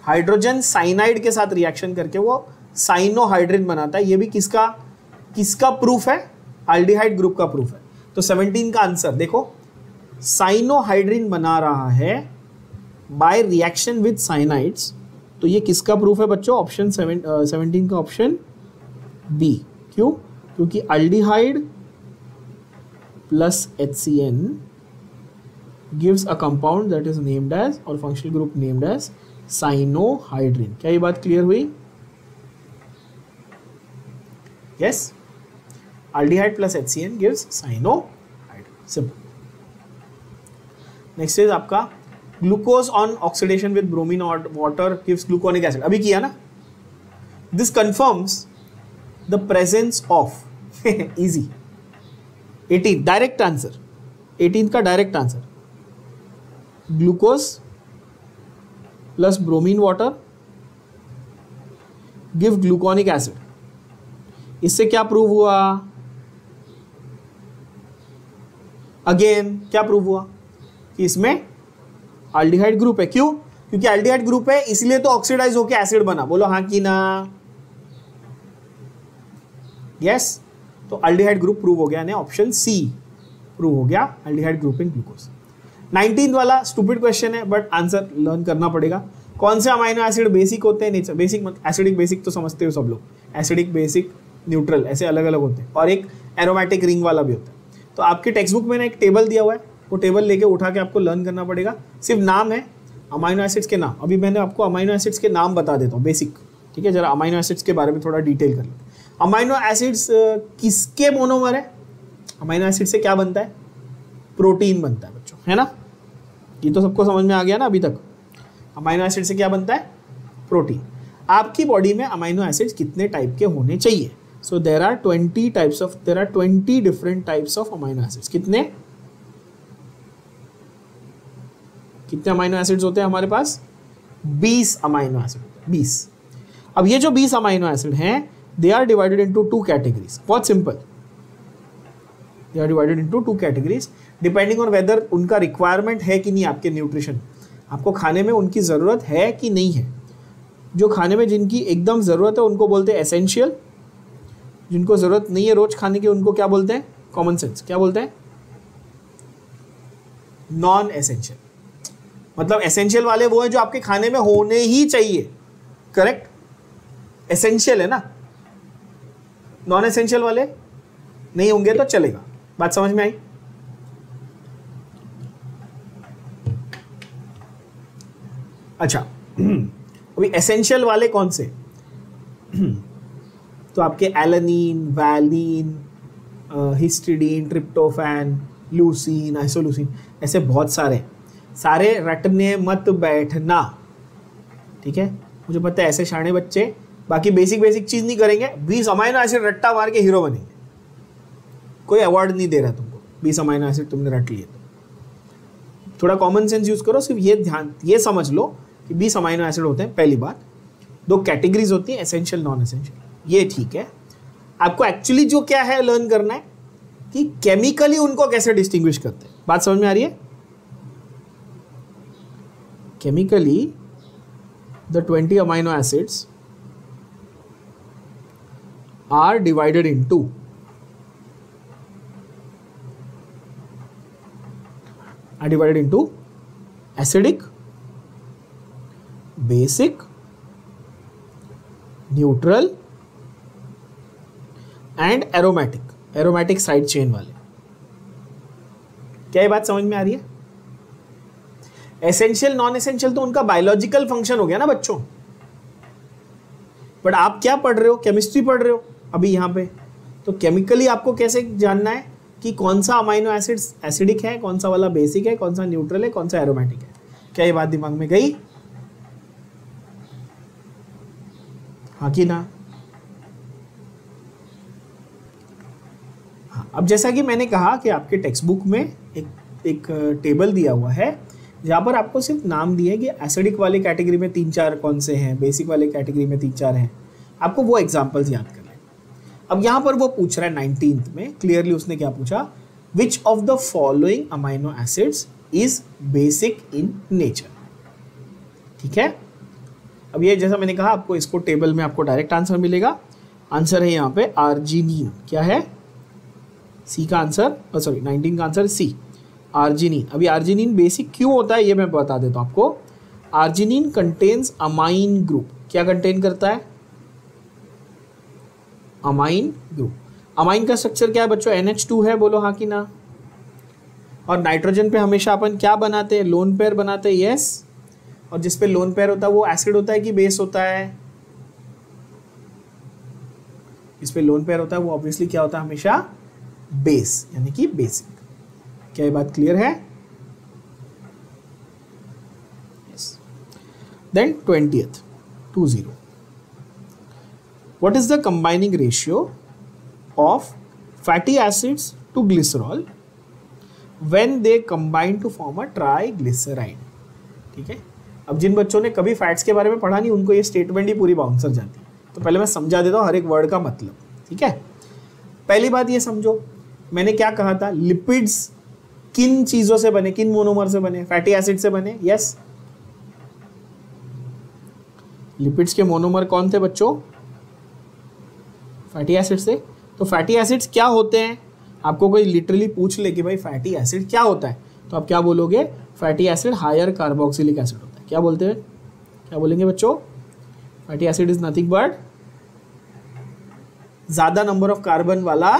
[SPEAKER 1] हाइड्रोजन साइनाइड के साथ रिएक्शन करके वो साइनोहाइड्रिन बनाता है। ये भी किसका प्रूफ है? अल्डिहाइड ग्रुप का प्रूफ है। तो 17 का आंसर देखो, साइनोहाइड्रिन बना रहा है बाय रिएक्शन विद साइनाइड्स, तो ये किसका प्रूफ है बच्चों? ऑप्शन 17 का ऑप्शन बी। क्यों? क्योंकि aldehyde plus HCN gives a compound that is named as, or functional group named as cyanohydrin. क्या ये बात क्लियर हुई? Yes, aldehyde plus HCN gives cyanohydrin, simple. Next is आपका glucose on oxidation with bromine और water gives gluconic acid, अभी किया ना। This confirms the presence of easy 18 direct answer, 18 का direct answer, glucose plus bromine water give gluconic acid. इससे क्या prove हुआ? Again क्या प्रूव हुआ? कि इसमें अल्डिहाइड ग्रुप है। क्यों? क्योंकि अल्डिहाइड ग्रुप है इसलिए तो ऑक्सीडाइज होकर एसिड बना। बोलो हाँ कि ना? यस, तो अल्डिहाइड ग्रुप प्रूव हो गया, यानी ऑप्शन सी प्रूव हो गया, अल्डिहाइड ग्रुप इन ग्लूकोज। 19 वाला स्टूपिड क्वेश्चन है बट आंसर लर्न करना पड़ेगा। कौन से अमाइनो एसिड बेसिक होते हैं? नेचर बेसिक, मत एसिडिक बेसिक तो समझते हो सब लोग, एसिडिक बेसिक न्यूट्रल ऐसे अलग अलग होते हैं, और एक एरोमेटिक रिंग वाला भी होता है। तो आपके टेक्स्ट बुक में ना एक टेबल दिया हुआ है, वो टेबल लेके उठा के आपको लर्न करना पड़ेगा। सिर्फ नाम है अमाइनो एसिड्स के नाम। अभी मैंने आपको अमाइनो एसिड्स के नाम बता देता हूँ बेसिक, ठीक है। जरा अमाइनो एसिड्स के बारे में थोड़ा डिटेल कर लेते हैं। अमाइनो एसिड्स किसके मोनोमर है? अमाइनो एसिड से क्या बनता है? प्रोटीन बनता है बच्चों, है ना। ये तो सबको समझ में आ गया ना अभी तक। अमाइनो एसिड से क्या बनता है? प्रोटीन। आपकी बॉडी में अमाइनो एसिड्स कितने टाइप के होने चाहिए? So there are 20 different types of amino acids. कितने अमाइनो एसिड्स होते हैं हमारे पास? 20 अमाइनो एसिड, 20। अब ये जो 20 अमाइनो एसिड हैं, they are divided into 2 categories. बहुत simple, they are divided into 2 categories depending on whether उनका रिक्वायरमेंट है कि नहीं आपके न्यूट्रिशन, आपको खाने में उनकी ज़रूरत है कि नहीं है। जो खाने में जिनकी एकदम ज़रूरत है उनको बोलते हैं एसेंशियल, जिनको ज़रूरत नहीं है रोज़ खाने की उनको क्या बोलते हैं? Common sense. क्या बोलते हैं? Non essential. मतलब एसेंशियल वाले वो हैं जो आपके खाने में होने ही चाहिए, करेक्ट, एसेंशियल है ना। नॉन एसेंशियल वाले नहीं होंगे तो चलेगा। बात समझ में आई? अच्छा, अभी एसेंशियल वाले कौन से? तो आपके alanine, valine, histidine, tryptophan, leucine, isoleucine, ऐसे बहुत सारे रटने मत बैठना, ठीक है। मुझे पता है ऐसे शाणे बच्चे बाकी बेसिक चीज़ नहीं करेंगे, 20 अमाइनो एसिड रट्टा मार के हीरो बनेंगे। कोई अवार्ड नहीं दे रहा तुमको, 20 अमाइनो एसिड तुमने रट लिए तो। थोड़ा कॉमन सेंस यूज़ करो। सिर्फ ये समझ लो कि 20 अमाइनो एसिड होते हैं। पहली बात, 2 कैटेगरीज होती हैं, एसेंशियल, नॉन एसेंशियल, ये ठीक है। आपको एक्चुअली जो क्या है लर्न करना है कि केमिकली उनको कैसे डिस्टिंग्विश करते हैं। बात समझ में आ रही है? Chemically the 20 amino acids are divided into divided into acidic, basic, neutral and aromatic. Aromatic side chain वाले। क्या ये बात समझ में आ रही है? एसेंशियल नॉन एसेंशियल तो उनका बायोलॉजिकल फंक्शन हो गया ना बच्चों, बट आप क्या पढ़ रहे हो? केमिस्ट्री पढ़ रहे हो अभी यहाँ पे। तो केमिकली आपको कैसे जानना है कि कौन सा अमाइनो एसिड्स एसिडिक है, कौन सा वाला बेसिक है, कौन सा न्यूट्रल है, कौन सा एरोमेटिक है? क्या ये बात दिमाग में गई? हाँ कि ना? हाँ, अब जैसा कि मैंने कहा कि आपके टेक्स्ट बुक में एक टेबल दिया हुआ है जहाँ पर आपको सिर्फ नाम दिए कि एसिडिक वाले कैटेगरी में 3-4 कौन से हैं, बेसिक वाले कैटेगरी में 3-4 हैं। आपको वो एग्जांपल्स याद करना है। अब यहाँ पर वो पूछ रहा है 19th में क्लियरली, उसने क्या पूछा? विच of the following amino acids is basic in nature. ठीक है, अब ये जैसा मैंने कहा आपको इसको टेबल में आपको डायरेक्ट आंसर मिलेगा। आंसर है यहाँ पे आर्जिनिन। क्या है? सी का आंसर, सॉरी 19 का आंसर सी, आर्जिनिन। अभी आर्जिनिन बेसिक क्यों होता है ये मैं बता देता हूँ आपको। Arginine contains amine group. क्या कंटेन करता है? Amine group. अमाइन का स्ट्रक्चर क्या है बच्चों? NH2 है, बोलो हाँ कि ना? और नाइट्रोजन पे हमेशा अपन क्या बनाते हैं? लोन पेयर बनाते हैं, यस। और जिस पे लोन पेयर होता है वो एसिड होता है कि बेस होता है? इस पे लोन पेयर होता है वो ऑब्वियसली क्या होता है? हमेशा बेस, यानी कि बेसिक। क्या ये बात क्लियर है? Yes. Then 20th 20 what is the combining ratio of fatty acids to glycerol when they combine to form a triglyceride। ठीक है, अब जिन बच्चों ने कभी फैट्स के बारे में पढ़ा नहीं उनको ये स्टेटमेंट ही पूरी बाउंसर जाती है, तो पहले मैं समझा देता हूँ हर एक वर्ड का मतलब। ठीक है, पहली बात ये समझो, मैंने क्या कहा था? लिपिड्स किन चीजों से बने, किन मोनोमर से बने? फैटी एसिड से बने, यस। लिपिड्स के मोनोमर कौन थे बच्चों? फैटी एसिड से। तो फैटी एसिड्स क्या होते हैं? आपको कोई लिटरली पूछ ले कि भाई फैटी एसिड क्या होता है, तो आप क्या बोलोगे? Fatty acid higher carboxylic acid होता है। क्या बोलते हैं? क्या बोलेंगे बच्चों? Fatty acid is nothing but ज्यादा नंबर ऑफ कार्बन वाला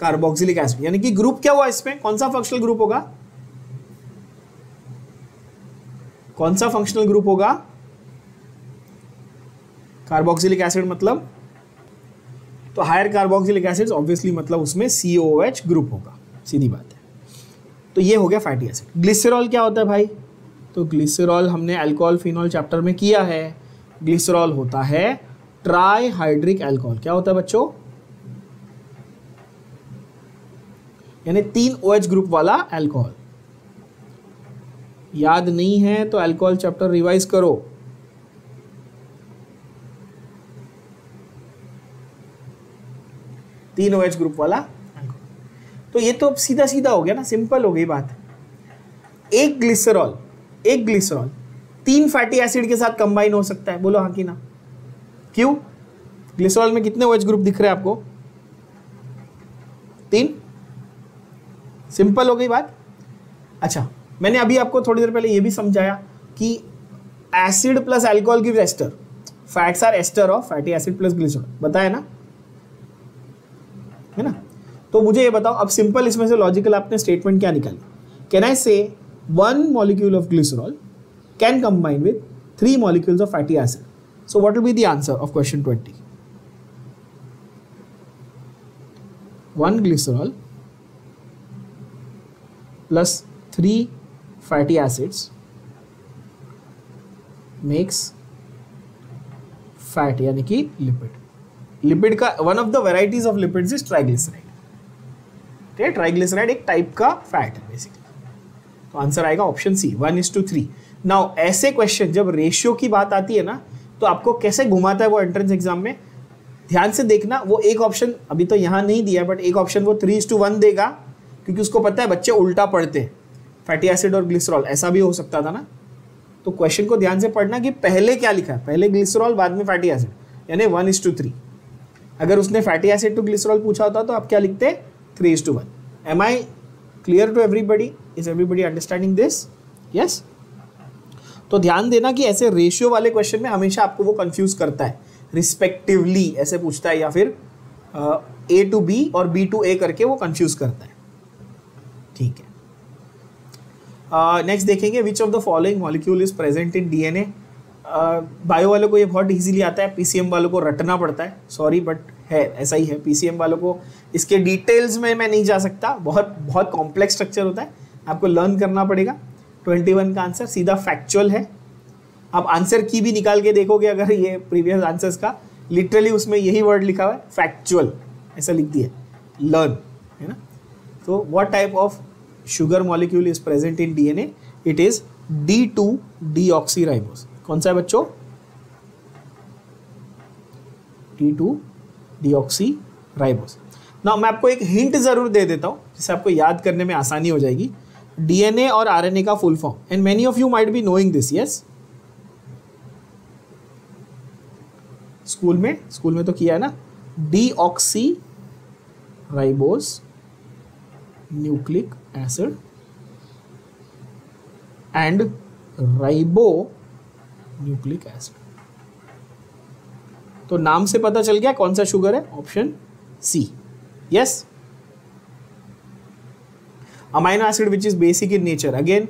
[SPEAKER 1] कार्बोक्सिलिक एसिड। यानी कि ग्रुप क्या हुआ इसमें? कौन सा फंक्शनल ग्रुप होगा? कौन सा फंक्शनल ग्रुप होगा? कार्बोक्सिलिक एसिड मतलब, तो हायर कार्बोक्सिलिक एसिड ऑब्वियसली मतलब उसमें COOH ग्रुप होगा, सीधी बात है। तो ये हो गया फैटी एसिड। ग्लिसरॉल क्या होता है भाई? तो ग्लिसरॉल हमने अल्कोहल फिनॉल चैप्टर में किया है। ग्लिसरॉल होता है ट्राईहाइड्रिक अल्कोहल। क्या होता है बच्चों? यानी 3 OH ग्रुप वाला अल्कोहल। याद नहीं है तो अल्कोहल चैप्टर रिवाइज करो। तीन OH ग्रुप वाला अल्कोहल। तो ये तो सीधा सीधा हो गया ना, सिंपल हो गई बात। एक ग्लिसरॉल 3 फैटी एसिड के साथ कंबाइन हो सकता है, बोलो हाँ कि ना? क्यों? ग्लिसरॉल में कितने OH ग्रुप दिख रहे हैं आपको? 3। सिंपल हो गई बात। अच्छा, मैंने अभी आपको थोड़ी देर पहले ये भी समझाया कि acid plus alcohol gives ester, fats are ester of fatty acid plus glycerol, बताया ना, है ना? तो मुझे ये बताओ अब सिंपल इसमें से लॉजिकल आपने स्टेटमेंट क्या निकाली? कैन आई से 1 molecule of glycerol can combine with 3 molecules of fatty acid? So what will be the answer of question 20? 1 glycerol plus 3 fatty acids makes fat, यानी कि लिपिड का one of the varieties of lipids is triglyceride. ठीक है, triglyceride एक type का fat है basically. तो answer आएगा ऑप्शन सी, 1:3। नाउ ऐसे क्वेश्चन जब रेशियो की बात आती है ना, तो आपको कैसे घुमाता है वो एंट्रेंस एग्जाम में, ध्यान से देखना। वो एक ऑप्शन अभी तो यहाँ नहीं दिया, बट एक ऑप्शन वो 3:1 देगा, क्योंकि उसको पता है बच्चे उल्टा पढ़ते हैं, फैटी एसिड और ग्लिसरॉल, ऐसा भी हो सकता था ना। तो क्वेश्चन को ध्यान से पढ़ना कि पहले क्या लिखा है, पहले ग्लिसरॉल बाद में फैटी एसिड, यानी 1:3। अगर उसने फैटी एसिड टू ग्लिसरॉल पूछा होता तो आप क्या लिखते? 3:1। Am I clear to everybody? Is everybody understanding this? Yes. तो ध्यान देना कि ऐसे रेशियो वाले क्वेश्चन में हमेशा आपको वो कंफ्यूज करता है, रिस्पेक्टिवली ऐसे पूछता है, या फिर A to B और B to A करके वो कंफ्यूज करता है. ठीक है. नेक्स्ट देखेंगे विच of the following molecule is present in DNA. Bio वालों को ये बहुत इजीली आता है, पीसीएम वालों को रटना पड़ता है. सॉरी बट है, ऐसा ही है. पीसीएम वालों को इसके डिटेल्स में मैं नहीं जा सकता, बहुत बहुत कॉम्प्लेक्स स्ट्रक्चर होता है, आपको लर्न करना पड़ेगा. 21 का आंसर सीधा फैक्चुअल है. आप आंसर की भी निकाल के देखोगे अगर ये प्रीवियस आंसर्स का, लिटरली उसमें यही वर्ड लिखा हुआ है, फैक्चुअल, ऐसा लिख दिया, लर्न, है ना. तो what type of sugar molecule is present in DNA? It is D2-deoxyribose. कौन सा है बच्चों? D2-deoxyribose. ना मैं आपको एक हिंट जरूर दे देता हूं जिससे आपको याद करने में आसानी हो जाएगी. डीएनए और आरएनए का full form, and many of you might be knowing this. Yes, school में तो किया है ना. Deoxyribose nucleic acid and ribo nucleic acid. तो नाम से पता चल गया कौन सा शुगर है. Option C. Yes. Amino acid which is basic in nature. Again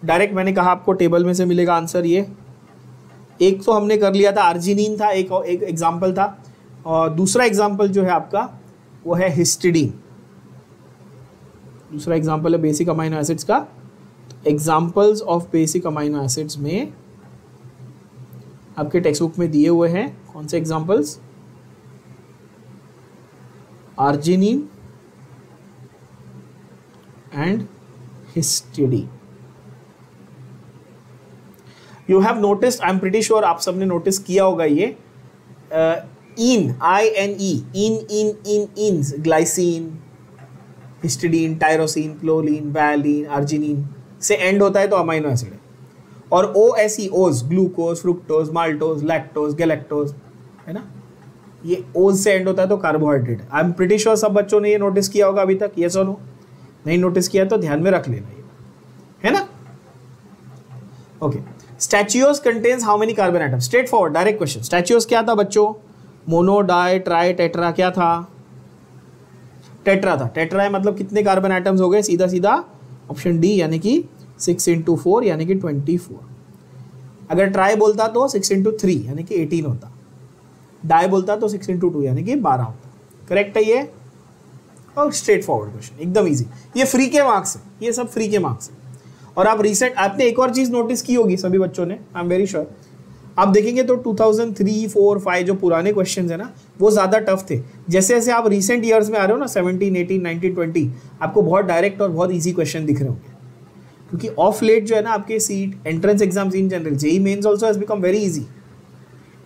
[SPEAKER 1] direct मैंने कहा आपको टेबल में से मिलेगा आंसर. ये एक तो हमने कर लिया था, आर्जिनिन था, एक एग्जाम्पल था, और दूसरा एग्जाम्पल जो है आपका वो है हिस्टिडीन. दूसरा एग्जाम्पल है बेसिक अमाइनो एसिड्स का. Examples of basic amino acids में आपके टेक्स्ट बुक में दिए हुए हैं. कौन से examples? Arginine and histidine. You have noticed, I am pretty sure आप सबने नोटिस किया होगा ये ine, ine glycine, histidine, tyrosine, proline, valine, arginine से एंड होता है तो अमाइनो एसिड है. और OSE, ose, glucose, fructose, maltose, lactose, galactose, है ना. ये ओज से एंड होता है तो carbohydrate. I am pretty sure सब बच्चों ने ये नोटिस किया होगा अभी तक. यस और नो? नहीं नोटिस किया तो ध्यान में रख लेना ये, है ना. Okay. Stachyose contains how many carbon atoms? Straightforward direct question. Stachyose क्या था बच्चों? Mono, di, tri, tetra. क्या था? टेट्रा था. टेट्रा है मतलब कितने कार्बन एटम्स हो गए? सीधा सीधा ऑप्शन डी, यानी कि 6 × 4 यानी कि 24. अगर ट्राई बोलता तो 6 × 3 यानी कि 18 होता. डाई बोलता तो 6 × 2 यानी कि 12 होता. करेक्ट है ये. और स्ट्रेट फॉरवर्ड क्वेश्चन, एकदम इजी. ये फ्री के मार्क्स है, ये सब फ्री के मार्क्स है. और आप रिसेंट आपने एक और चीज नोटिस की होगी सभी बच्चों ने, आई एम वेरी श्योर. आप देखेंगे तो 2003, 4, 5 जो पुराने क्वेश्चन है ना वो ज़्यादा टफ थे. जैसे जैसे आप रिसेंट ईयर्स में आ रहे हो ना, 17, 18, 19, 20, आपको बहुत डायरेक्ट और बहुत ईजी क्वेश्चन दिख रहे होंगे. क्योंकि ऑफ लेट जो है ना आपके seat entrance exams in general, JEE mains also has become very easy.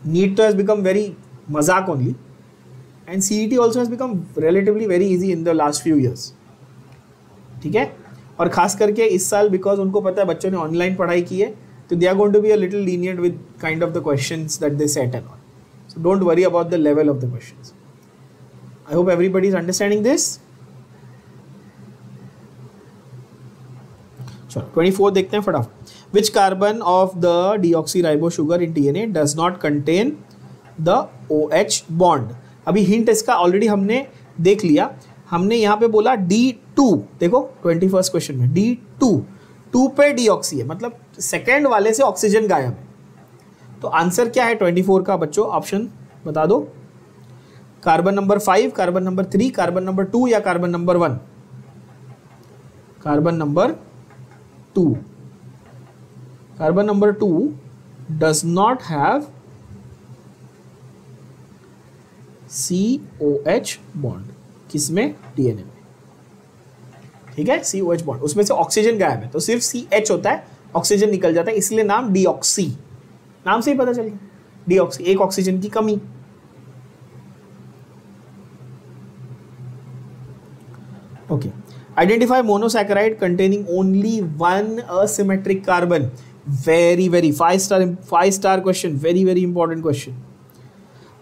[SPEAKER 1] NEET तो हैज बिकम वेरी मजाक only, and CET also has become relatively very easy in the last few years. ठीक है. और खास करके इस साल बिकॉज उनको पता है बच्चों ने ऑनलाइन पढ़ाई की है, so they are going to be a little lenient with kind of the questions that they set and all. So don't worry about the level of the questions. I hope everybody is understanding this. चलो 24 देखते हैं फटाफट. Which carbon of the deoxyribose sugar in DNA does not contain the OH bond? अभी hint इसका already हमने देख लिया. हमने यहाँ पे बोला D2. देखो 21st क्वेश्चन में D2, 2 पे डीऑक्सी है, मतलब सेकेंड वाले से ऑक्सीजन गायब है. तो आंसर क्या है 24 का बच्चों? ऑप्शन बता दो. Carbon number 5, carbon number 3, carbon number 2 या carbon number 1? Carbon number 2. Carbon number 2 does not have COH bond. किसमें? डीएनए में. ठीक है. COH बॉन्ड, उसमें से ऑक्सीजन गायब है तो सिर्फ CH होता है, ऑक्सीजन निकल जाता है, इसलिए नाम डीऑक्सी. नाम से ही पता चल गया डीऑक्सी, एक ऑक्सीजन की कमी. Okay. Identify monosaccharide containing only 1 asymmetric carbon. Very very 5 star question, very very important question.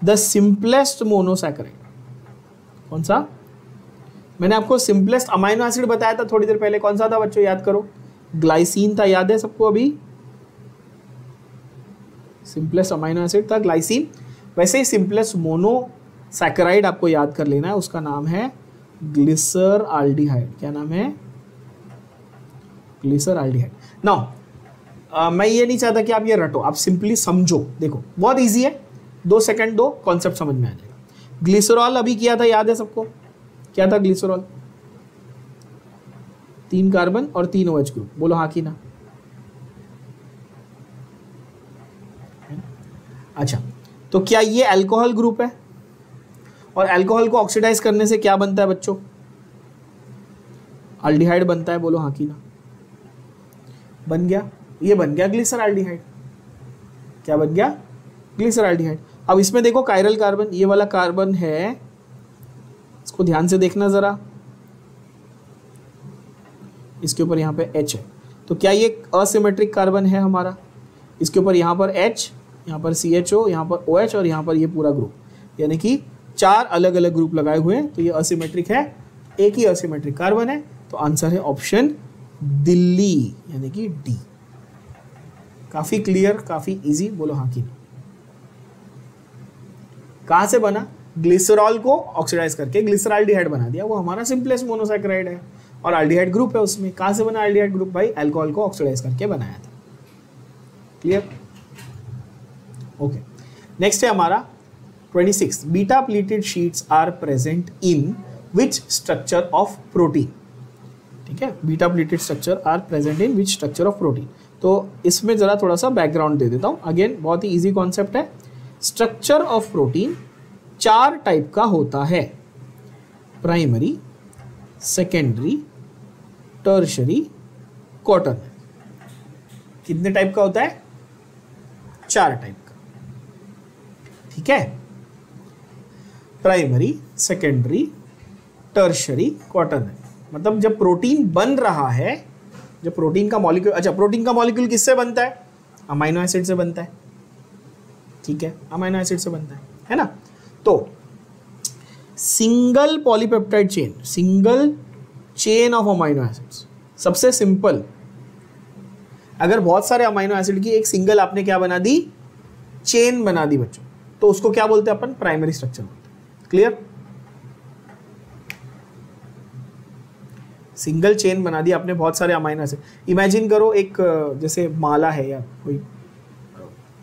[SPEAKER 1] The simplest monosaccharide कौन सा? मैंने आपको सिंपलेस्ट अमाइनो एसिड बताया था थोड़ी देर पहले, कौन सा था बच्चों, याद करो, ग्लाइसिन था, याद है सबको अभी, सिंपलेस्ट अमाइनो एसिड था ग्लाइसिन। वैसे ही सिंपलेस्ट मोनोसैकेराइड आपको याद कर लेना है, उसका नाम है ग्लिसरॉल्डिहाइड। क्या नाम है, ग्लिसरॉल्डिहाइड। नाउ मैं ये नहीं चाहता कि आप ये रटो, आप सिंपली समझो, देखो बहुत इजी है, 2 सेकंड दो, कॉन्सेप्ट समझ में आ जाएगा। ग्लिसरॉल अभी किया था, याद है सबको, क्या था ग्लिसरॉल, 3 कार्बन और 3 OH ग्रुप, बोलो हाँ कि ना। अच्छा, तो क्या ये अल्कोहल ग्रुप है, और अल्कोहल को ऑक्सीडाइज करने से क्या बनता है बच्चों, अल्डिहाइड बनता है, बोलो हाँ कि ना। बन गया, ये बन गया ग्लिसरॉल्डिहाइड। क्या बन गया, ग्लिसरॉल्डिहाइड। अब इसमें देखो कायरल कार्बन, ये वाला कार्बन है, इसको ध्यान से देखना जरा, इसके ऊपर यहाँ पे H है, तो क्या ये असिमेट्रिक कार्बन है हमारा, इसके ऊपर यहाँ पर H, यहाँ पर CHO, यहाँ पर OH और यहाँ पर ये पूरा ग्रुप, यानी कि 4 अलग अलग ग्रुप लगाए हुए हैं, तो ये असिमेट्रिक है, एक ही असिमेट्रिक कार्बन है, तो आंसर है ऑप्शन दिल्ली, यानी कि डी। काफी क्लियर, काफी इजी, बोलो हाँ कि नहीं। कहां से बना, ग्लिसरॉल को ऑक्सीडाइज करके ग्लिसरॉल्डिहाइड बना दिया, वो हमारा सिंपलेस्ट मोनोसैकेराइड है, और अल्डिहाइड ग्रुप है उसमें। कहां से बना अल्डिहाइड ग्रुप, भाई अल्कोहल को ऑक्सीडाइज करके बनाया था। Clear, okay. नेक्स्ट है हमारा 26, beta pleated sheets are present in which structure of protein. ठीक है, beta pleated structure are present in which structure of protein. तो इसमें जरा थोड़ा सा बैकग्राउंड दे देता हूं, अगेन बहुत ही इजी कॉन्सेप्ट है। स्ट्रक्चर ऑफ प्रोटीन 4 टाइप का होता है, प्राइमरी, सेकेंडरी, टर्शरी, क्वाटरनरी। कितने टाइप का होता है, 4 टाइप का। ठीक है, प्राइमरी, सेकेंडरी, टर्शरी, क्वाटरनरी। मतलब जब प्रोटीन बन रहा है, जब प्रोटीन का मॉलिक्यूल, अच्छा प्रोटीन का मॉलिक्यूल किससे बनता है, अमाइनो एसिड से बनता है। ठीक है, अमाइनो एसिड से बनता है ना। तो single polypeptide chain, single chain of amino acids, सबसे सिंपल। अगर बहुत सारे अमाइनो एसिड की एक सिंगल आपने क्या बना दी, चेन बना दी बच्चों, तो उसको क्या बोलते हैं अपन, प्राइमरी स्ट्रक्चर बोलते हैं। क्लियर, सिंगल चेन बना दी आपने बहुत सारे अमाइनो एसिड। इमेजिन करो एक जैसे माला है या कोई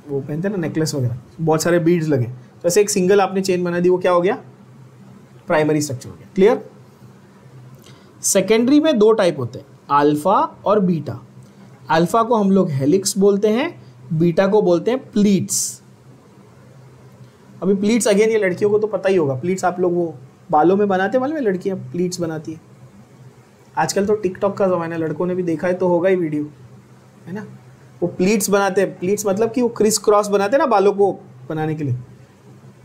[SPEAKER 1] वो पहनते हैं ना नेकलेस वगैरह, बहुत सारे बीड्स लगे, तो ऐसे एक सिंगल आपने चेन बना दी, वो क्या हो गया, प्राइमरी स्ट्रक्चर हो गया। क्लियर। सेकेंडरी में 2 टाइप होते हैं, अल्फा और बीटा। अल्फा को हम लोग हेलिक्स बोलते हैं, बीटा को बोलते हैं प्लीट्स। अभी प्लीट्स अगेन ये लड़कियों को तो पता ही होगा, प्लीट्स आप लोग वो बालों में बनाते, मालूम है, लड़कियां प्लीट्स बनाती है। आजकल तो टिकटॉक का ज़माना है, लड़कों ने भी देखा है तो होगा ही वीडियो, है ना। वो प्लीट्स बनाते हैं, प्लीट्स मतलब कि वो क्रिस क्रॉस बनाते हैं ना बालों को बनाने के लिए,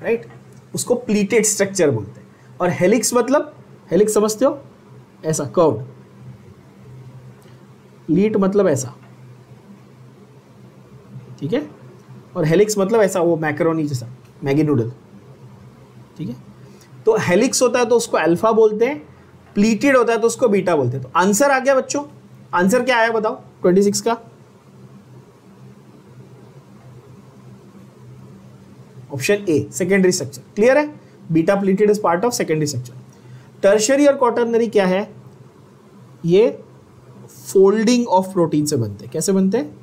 [SPEAKER 1] राइट, उसको प्लीटेड स्ट्रक्चर बोलते हैं। और हेलिक्स मतलब, हेलिक्स समझते हो, ऐसा कर्व्ड, प्लीट मतलब ऐसा, ठीक है, और हेलिक्स मतलब ऐसा, वो मैकरोनी जैसा, मैगी नूडल। ठीक है, तो हेलिक्स होता है तो उसको अल्फा बोलते हैं, प्लीटेड होता है तो उसको बीटा बोलते हैं। तो आंसर आ गया बच्चों, आंसर क्या आया बताओ 26 का, option A, secondary structure. Clear है, beta pleated is part of secondary structure. Tertiary और क्वाटरनरी क्या है, ये फोल्डिंग ऑफ प्रोटीन से बनते हैं। कैसे बनते हैं,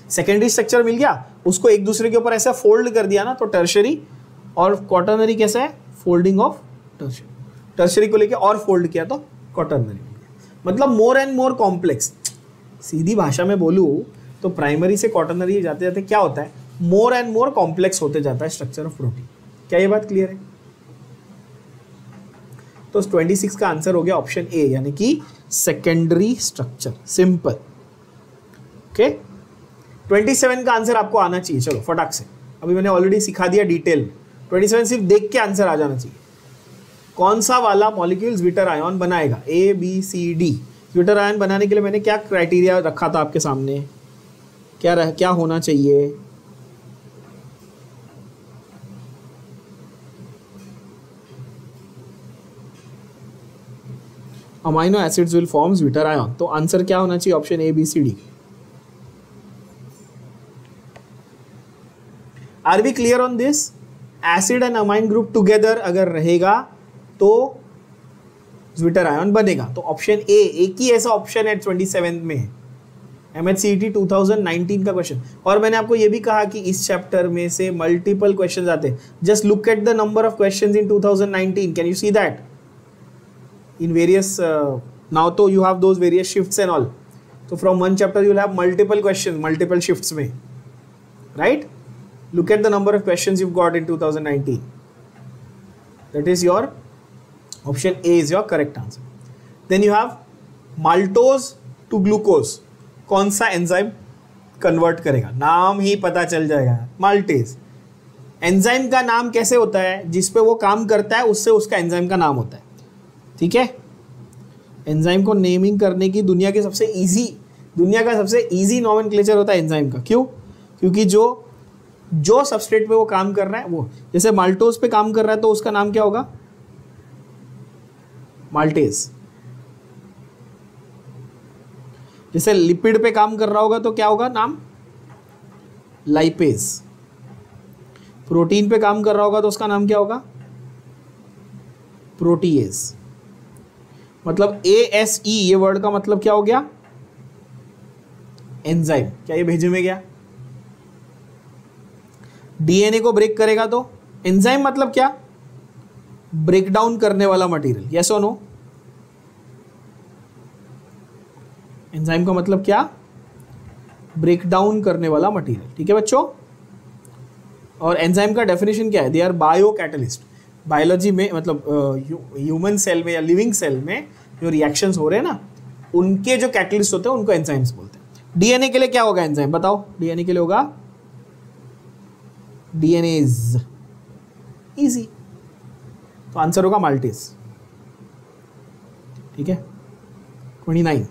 [SPEAKER 1] सेकेंडरी स्ट्रक्चर मिल गया, उसको एक दूसरे के ऊपर ऐसा फोल्ड कर दिया ना, तो टर्शियरी। और क्वाटरनरी कैसा है, फोल्डिंग ऑफ टर्शियरी, टर्शियरी को लेके और फोल्ड किया तो क्वाटरनरी। मतलब मोर एंड मोर कॉम्प्लेक्स। सीधी भाषा में बोलूं तो प्राइमरी से क्वाटरनरी जाते जाते क्या होता है, मोर एंड मोर कॉम्प्लेक्स होते जाता है स्ट्रक्चर ऑफ प्रोटीन। क्या ये बात क्लियर है। तो 26 का आंसर हो गया ऑप्शन ए, यानी कि सेकेंडरी स्ट्रक्चर, सिंपल। ओके, 27 का आंसर आपको आना चाहिए, चलो फटाक से, अभी मैंने ऑलरेडी सिखा दिया डिटेल में। 27 सिर्फ देख के आंसर आ जाना चाहिए। कौन सा वाला मॉलिक्यूल ज्विटर आयन बनाएगा, A B C D. Zwitterion बनाने के लिए मैंने क्या क्राइटेरिया रखा था आपके सामने, क्या होना चाहिए, amino acids will form zwitterion. तो आंसर क्या होना चाहिए? Option A, B, C, D. Are we clear on this? Acid and amine group together अगर रहेगा तो ज्विटर आयन बनेगा। तो ऑप्शन ए, एक ही ऐसा ऑप्शन है 27 में है, MHCET 2019 का क्वेश्चन। और मैंने आपको ये भी कहा कि इस चैप्टर में से मल्टीपल क्वेश्चंस आते हैं। Just look at the number of questions in 2019, can you see that in various now तो you have those various shifts and all, तो from one chapter you will have multiple questions multiple shifts में, right? Look at the number of questions you've got in 2019. That is your option A is your correct answer. Then you have maltose to glucose. कौन सा enzyme convert करेगा? नाम ही पता चल जाएगा, maltase. Enzyme का नाम कैसे होता है? जिस पे वो काम करता है उससे उसका एंजाइम का नाम होता है, ठीक है? एंजाइम को नेमिंग करने की दुनिया का सबसे इजी नॉमेनक्लेचर होता है एंजाइम का। क्यों? क्योंकि जो सबस्ट्रेट पे वो काम कर रहा है, वो जैसे माल्टोज पे काम कर रहा है तो उसका नाम क्या होगा? माल्टेज। जैसे लिपिड पे काम कर रहा होगा तो क्या होगा नाम? लाइपेज। प्रोटीन पे काम कर रहा होगा तो उसका नाम क्या होगा? प्रोटीएज। मतलब ASE ये वर्ड का मतलब क्या हो गया? एंजाइम। क्या ये भेजे में गया? डीएनए को ब्रेक करेगा तो एंजाइम मतलब क्या? ब्रेक डाउन करने वाला मटेरियल। यस और नो? एंजाइम का मतलब क्या? ब्रेक डाउन करने वाला मटेरियल, ठीक है बच्चों? और एंजाइम का डेफिनेशन क्या है? They are biocatalyst. Biology में मतलब ह्यूमन सेल में या लिविंग सेल में जो रिएक्शंस हो रहे हैं ना, उनके जो कैटलिस्ट होते हैं उनको एंजाइम्स बोलते हैं। डीएनए के लिए क्या होगा एंजाइम? बताओ। डीएनए के लिए होगा डीएनएज। इजी। तो आंसर होगा माल्टेज, ठीक है? 29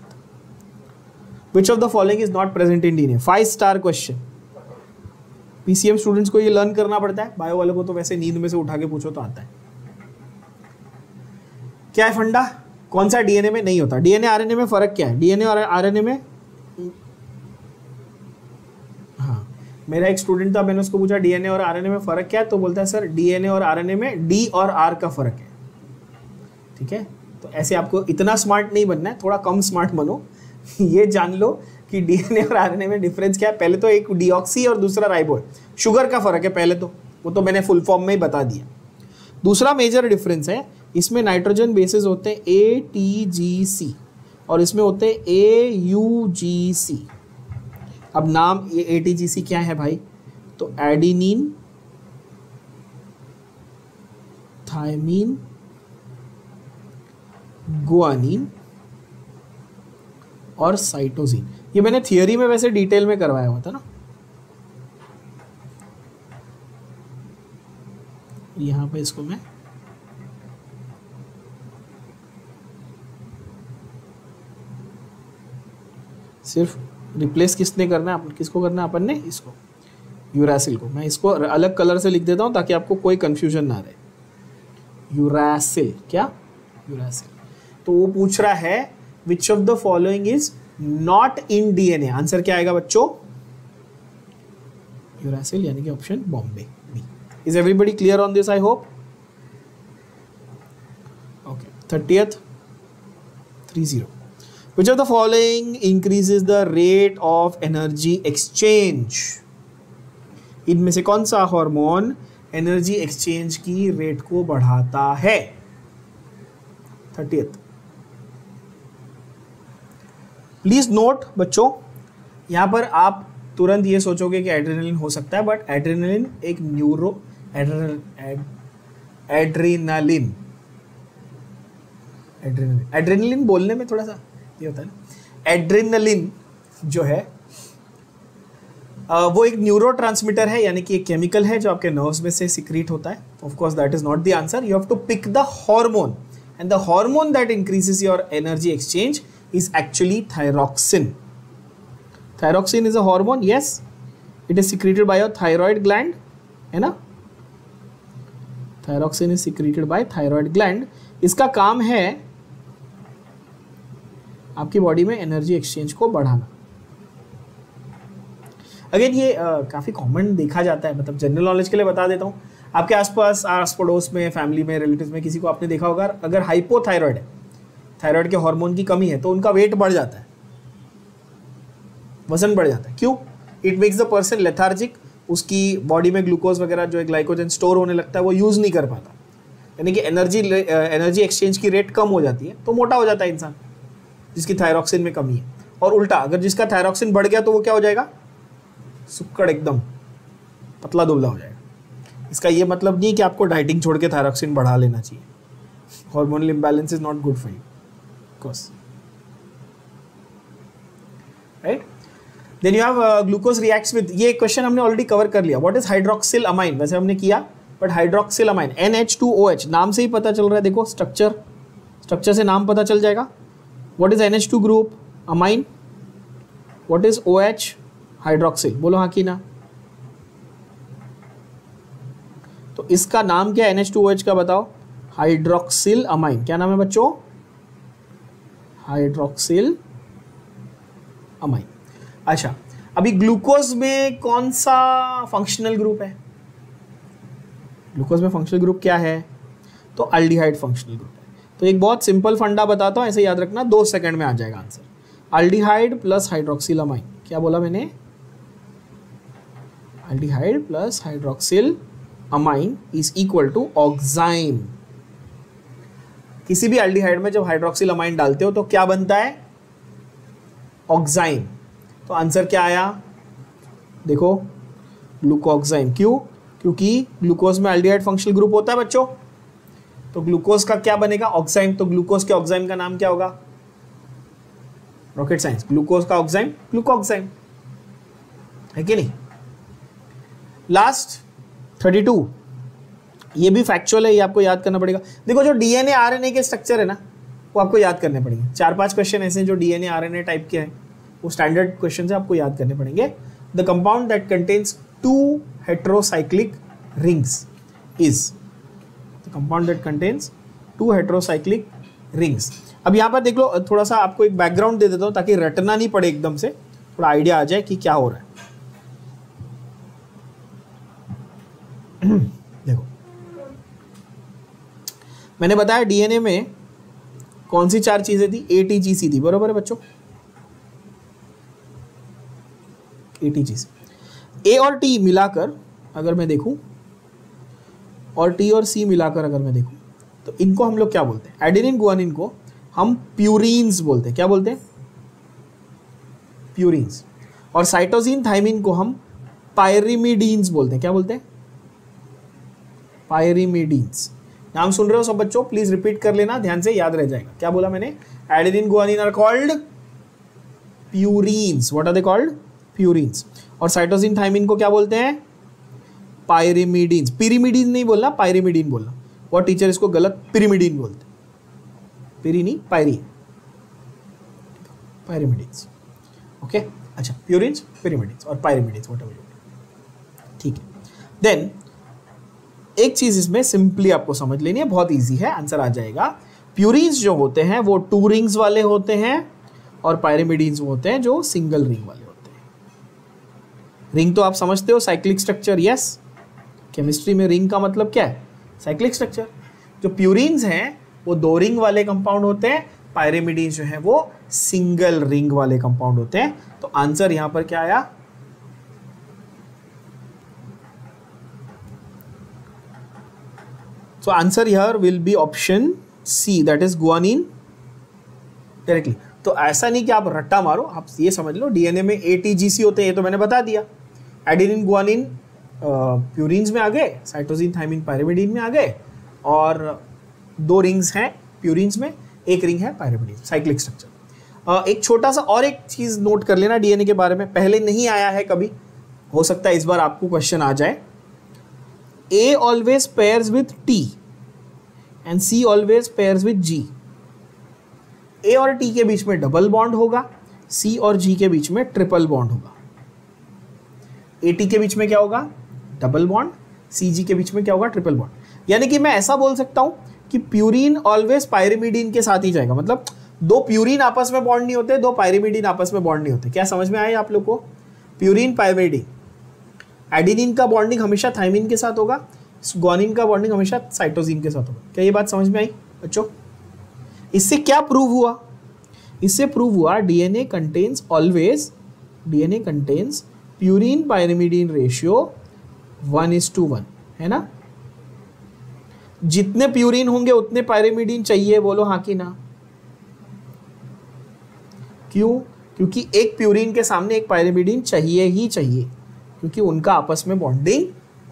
[SPEAKER 1] विच of the following is not present in DNA? 5 star question. PCM students को ये लर्न करना पड़ता है, बायो वालों को तो वैसे नींद में से उठा के पूछो तो आता है। क्या है फंडा? कौन सा डीएनए में नहीं होता? डीएनए आरएनए में फर्क क्या है? डीएनए और आरएनए में, हाँ, मेरा एक स्टूडेंट था, मैंने उसको पूछा डीएनए और आरएनए में फर्क क्या है, तो बोलता है सर डीएनए और आरएनए में डी और आर का फर्क है, ठीक है? तो ऐसे आपको इतना स्मार्ट नहीं बनना है, थोड़ा कम स्मार्ट बनो। ये जान लो कि डीएनए और आरएनए में डिफरेंस क्या है। पहले तो एक डीऑक्सी और दूसरा राइबो है, शुगर का फर्क है पहले तो, वो तो मैंने फुल फॉर्म में ही बता दिया। दूसरा मेजर डिफरेंस है, इसमें नाइट्रोजन बेसिस होते हैं ATGC और इसमें होते हैं AUGC। अब नाम ये ATGC क्या है भाई? तो एडिनिन, थायमीन, गुआनिन और साइटोसिन। ये मैंने थियोरी में वैसे डिटेल में करवाया हुआ था ना। यहां पे इसको मैं सिर्फ रिप्लेस किसने करना है, किसको करना है अपन ने? इसको, यूरासिल को। मैं इसको अलग कलर से लिख देता हूं ताकि आपको कोई कंफ्यूजन ना रहे। यूरासिल, क्या? यूरासिल। तो वो पूछ रहा है which of the following is not in DNA? Answer क्या आएगा बच्चों? यूरासिल, यानी कि ऑप्शन बॉम्बे B. Is everybody clear on this? I hope. Okay, 30th 30। Which of the following increases the rate of energy exchange? इनमें से कौन सा हार्मोन एनर्जी एक्सचेंज की रेट को बढ़ाता है? 30th। प्लीज नोट बच्चों, यहां पर आप तुरंत ये सोचोगे कि एड्रेनलिन हो सकता है, बट एड्रेनलिन एक एड्रेनलिन बोलने में थोड़ा सा ये होता है ना। एड्रेनलिन जो है वो एक न्यूरोट्रांसमीटर है, यानी कि एक केमिकल है जो आपके नर्व्स में से सिक्रीट होता है। Of course that is not the answer, you have to pick the hormone and the hormone that increases your energy exchange is actually thyroxine. Thyroxine is a hormone, yes, it is secreted by your thyroid gland, है ना? Thyroxine is secreted by thyroid gland. इसका काम है आपकी body में energy exchange को बढ़ाना। Again ये काफ़ी कॉमन देखा जाता है, मतलब जनरल नॉलेज के लिए बता देता हूँ। आपके आसपास, आस पड़ोस में, फैमिली में, रिलेटिव्स में किसी को आपने देखा होगा, अगर हाइपोथायरॉयड है, थायराइड के हार्मोन की कमी है, तो उनका वेट बढ़ जाता है, वजन बढ़ जाता है। क्यों? It makes the person lethargic, उसकी बॉडी में ग्लूकोज वगैरह जो है ग्लाइकोजन स्टोर होने लगता है, वो यूज़ नहीं कर पाता, यानी कि एनर्जी एक्सचेंज की रेट कम हो जाती है, तो मोटा हो जाता है इंसान जिसकी थायरॉक्सिन में कमी है। और उल्टा, अगर जिसका थायरॉक्सिन बढ़ गया तो वो क्या हो जाएगा? सुक्कड़, एकदम पतला दुबला हो जाएगा। इसका ये मतलब नहीं कि आपको डाइटिंग छोड़ के थायरॉक्सिन बढ़ा लेना चाहिए। Hormonal imbalance is not good for you, course, right. Then you have glucose reacts with, ये क्वेश्चन हमने ऑलरेडी कवर कर लिया। व्हाट इज हाइड्रोक्सिल अमाइन, वैसे हमने किया, बट हाइड्रोक्सिल अमाइन NH2OH, नाम से ही पता चल रहा है, देखो स्ट्रक्चर से नाम पता चल जाएगा। What is NH2 group? Amine. What is OH? Hydroxyl. बोलो हाँ कि ना। तो इसका नाम क्या है NH2OH का, बताओ? Hydroxyl amine. क्या नाम है बच्चों? Hydroxyl amine. अच्छा, अभी ग्लूकोज में कौन सा फंक्शनल ग्रुप है? ग्लूकोज में फंक्शनल ग्रुप क्या है? तो अल्डिहाइड फंक्शनल ग्रुप है। तो एक बहुत सिंपल फंडा बताता हूं, ऐसे याद रखना, 2 सेकंड में आ जाएगा answer. Aldehyde plus hydroxyl amine, क्या बोला मैंने? Aldehyde plus hydroxyl amine is equal to oxime. किसी भी अल्डिहाइड में जब हाइड्रोक्सिल अमाइन डालते हो तो क्या बनता है? ऑक्साइन। तो आंसर क्या आया? देखो, ग्लूकोक्साइन। क्यों? क्योंकि ग्लूकोज में अल्डिहाइड फंक्शनल ग्रुप होता है बच्चों, तो ग्लूकोज का क्या बनेगा? ऑक्साइन। तो ग्लूकोज के ऑक्साइन का नाम क्या होगा? रॉकेट साइंस, ग्लूकोज का ऑक्साइन ग्लूकोक्साइन, है कि नहीं? लास्ट 32, ये भी फैक्चुअल है, ये आपको याद करना पड़ेगा। देखो, जो DNA RNA के स्ट्रक्चर है ना, वो आपको याद करने पड़ेंगे। 4-5 क्वेश्चन ऐसे हैं जो DNA RNA टाइप के हैं, वो स्टैंडर्ड क्वेश्चन से आपको याद करने पड़ेंगे। The compound that contains 2 heterocyclic rings is, the compound that contains 2 heterocyclic rings. अब यहाँ पर देख लो, थोड़ा सा आपको एक बैकग्राउंड दे देता हूँ ताकि रटना नहीं पड़े, एकदम से थोड़ा आइडिया आ जाए कि क्या हो रहा है। देखो, मैंने बताया DNA में कौन सी 4 चीजें थी? ATGC थी, बरोबर है बच्चों? ATGC, A और T मिलाकर अगर मैं देखूं, और T और C मिलाकर अगर मैं देखूं, तो इनको हम लोग क्या बोलते हैं? एडेनिन गुआनिन को हम प्यूरीन्स बोलते हैं। क्या बोलते हैं? प्यूरीन्स। और साइटोसिन थाइमिन को हम पायरिमिडीन्स बोलते हैं। क्या बोलते हैं? पायरिमिडीन्स। नाम सुन रहे हो सब बच्चों? प्लीज रिपीट कर लेना, ध्यान से याद रह जाएगा। क्या बोला मैंने? Adenine guanine are called purines. What are they called? Purines. और साइटोसिन थाइमिन को क्या बोलते हैं? पायरिमिडीन्स। पिरिमिडीन नहीं बोलना, पायरिमिडीन बोलना। और टीचर इसको गलत पिरिमिडीन बोलते हैं। पिरी नहीं, पायरी, पायरिमिडीन्स। ओके, अच्छा, प्यूरिन्स, पिरिमिडीन्स और पायरिमिडीन्स, व्हाटएवर यू, ठीक है। देन एक चीज इसमें सिंपली आपको समझ लेनी है, बहुत इजी है, आंसर आ जाएगा। प्यूरिन्स जो होते हैं वो 2 रिंग्स वाले होते हैं, और पायरिमिडीन्स वो होते हैं जो सिंगल रिंग वाले होते हैं। रिंग तो आप समझते हो, साइक्लिक स्ट्रक्चर। यस, केमिस्ट्री में रिंग का मतलब क्या है? Cyclic structure. जो प्यूरिन्स हैं वो 2 रिंग वाले कंपाउंड होते हैं, पायरिमिडीन्स जो है वो सिंगल रिंग वाले कंपाउंड होते हैं। तो आंसर यहां पर क्या आया? So answer here will be option C, that is guanine directly। तो ऐसा नहीं कि आप रट्टा मारो, आप ये समझ लो DNA में ATGC होते हैं, ये तो मैंने बता दिया। एडेनिन गुआनिन प्यूरिन्स में आ गए, साइटोसिन थाइमिन पायरिमिडीन में आ गए, और 2 रिंग्स हैं प्यूरिन्स में, 1 रिंग है पायरिमिडीन, साइक्लिक स्ट्रक्चर। एक छोटा सा और एक चीज नोट कर लेना DNA के बारे में, पहले नहीं आया है कभी, हो सकता है इस बार आपको क्वेश्चन आ जाए। A always pairs with T and C always pairs with G। A और T के बीच में डबल बॉन्ड होगा, C और G के बीच में ट्रिपल बॉन्ड होगा। AT के बीच में क्या होगा? Double bond. CG के बीच में क्या होगा? Triple bond. यानी कि मैं ऐसा बोल सकता हूं कि प्यूरिन ऑलवेज पायरिमिडीन के साथ ही जाएगा, मतलब दो प्यूरिन आपस में बॉन्ड नहीं होते, दो पायरिमिडीन आपस में बॉन्ड नहीं होते। क्या समझ में आया आप लोग को? प्यूरिन पायरिमिडीन, एडिनिन का बॉन्डिंग हमेशा थायमिन के साथ होगा, ग्वानिन का बॉन्डिंग हमेशा साइटोसिन के साथ होगा। क्या ये बात समझ में आई बच्चों? इससे क्या प्रूव हुआ? इससे प्रूव हुआ DNA contains always, DNA contains purine pyrimidine ratio 1:1, है ना? जितने प्यूरिन होंगे उतने पायरिमिडीन चाहिए, बोलो हाँ कि ना? क्यों? क्योंकि एक प्यूरिन के सामने एक पायरिमिडीन चाहिए ही चाहिए, क्योंकि उनका आपस में बॉन्डिंग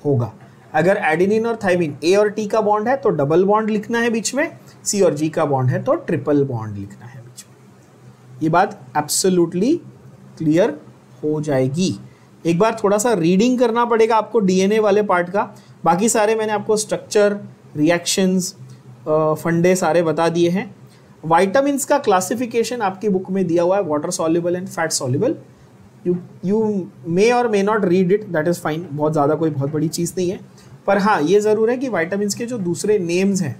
[SPEAKER 1] होगा। अगर एडेनिन और थायमिन ए और टी का बॉन्ड है तो डबल बॉन्ड लिखना है बीच में, सी और जी का बॉन्ड है तो ट्रिपल बॉन्ड लिखना है बीच में। ये बात एब्सोल्युटली क्लियर हो जाएगी। एक बार थोड़ा सा रीडिंग करना पड़ेगा आपको डीएनए वाले पार्ट का, बाकी सारे मैंने आपको स्ट्रक्चर, रिएक्शंस, फंडे सारे बता दिए हैं। विटामिन्स का क्लासिफिकेशन आपकी बुक में दिया हुआ है, water soluble and fat soluble. You may or may not read it, that is fine, बहुत ज़्यादा कोई बहुत बड़ी चीज़ नहीं है। पर हाँ ये ज़रूर है कि विटामिन्स के जो दूसरे नेम्स हैं,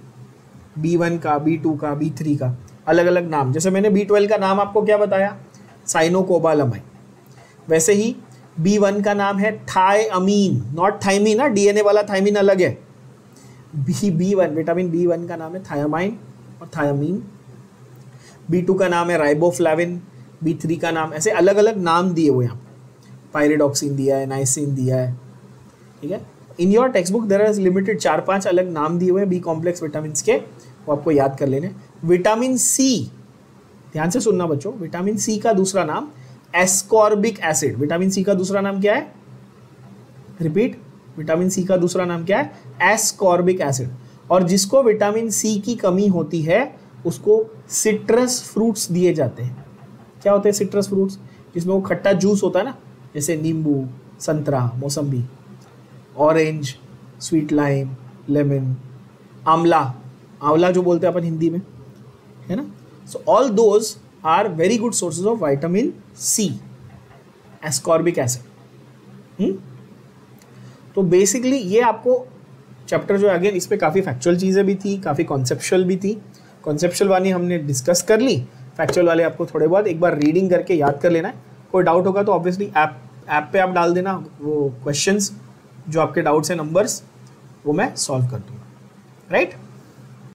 [SPEAKER 1] B1 का, B2 का, B3 का, अलग अलग नाम, जैसे मैंने B12 का नाम आपको क्या बताया? साइनोकोबालामाइन। वैसे ही B1 का नाम है थायमीन, नॉट थायमीन ना, डीएनए वाला थायमीन अलग है। B1 विटामिन B1 का नाम है थायामाइन और थायामीन। B2 का नाम है राइबोफ्लाविन, B3 का नाम, ऐसे अलग अलग नाम दिए हुए हैं। पायरिडॉक्सिन दिया है, नाइसिन दिया है, ठीक है। In your textbook there is limited 4-5 अलग नाम दिए हुए हैं बी कॉम्प्लेक्स विटामिन के, वो आपको याद कर लेने। विटामिन सी, ध्यान से सुनना बच्चों, विटामिन सी का दूसरा नाम एस्कॉर्बिक एसिड। विटामिन सी का दूसरा नाम क्या है? रिपीट, विटामिन सी का दूसरा नाम क्या है? Ascorbic acid. और जिसको विटामिन सी की कमी होती है उसको सिट्रस फ्रूट्स दिए जाते हैं। क्या होते हैं सिट्रस फ्रूट्स? जिसमें वो खट्टा जूस होता है ना, जैसे नींबू, संतरा, मौसम्बी, ऑरेंज, स्वीट लाइम, लेमन, आंवला, आंवला जो बोलते हैं अपन हिंदी में, है ना। So all those are very good sources of vitamin C, ascorbic acid. तो बेसिकली ये आपको चैप्टर जो है, अगेन इस पे काफ़ी फैक्चुअल चीज़ें भी थी, काफ़ी कॉन्सेप्चुअल भी थी। कॉन्सेप्चुअल वाली हमने डिस्कस कर ली, फैक्चुअल वाले आपको थोड़े बहुत एक बार रीडिंग करके याद कर लेना है। कोई डाउट होगा तो ऑब्वियसली ऐप पे आप डाल देना वो क्वेश्चंस, जो आपके डाउट्स हैं, नंबर्स, वो मैं सॉल्व कर दूँगा, राइट।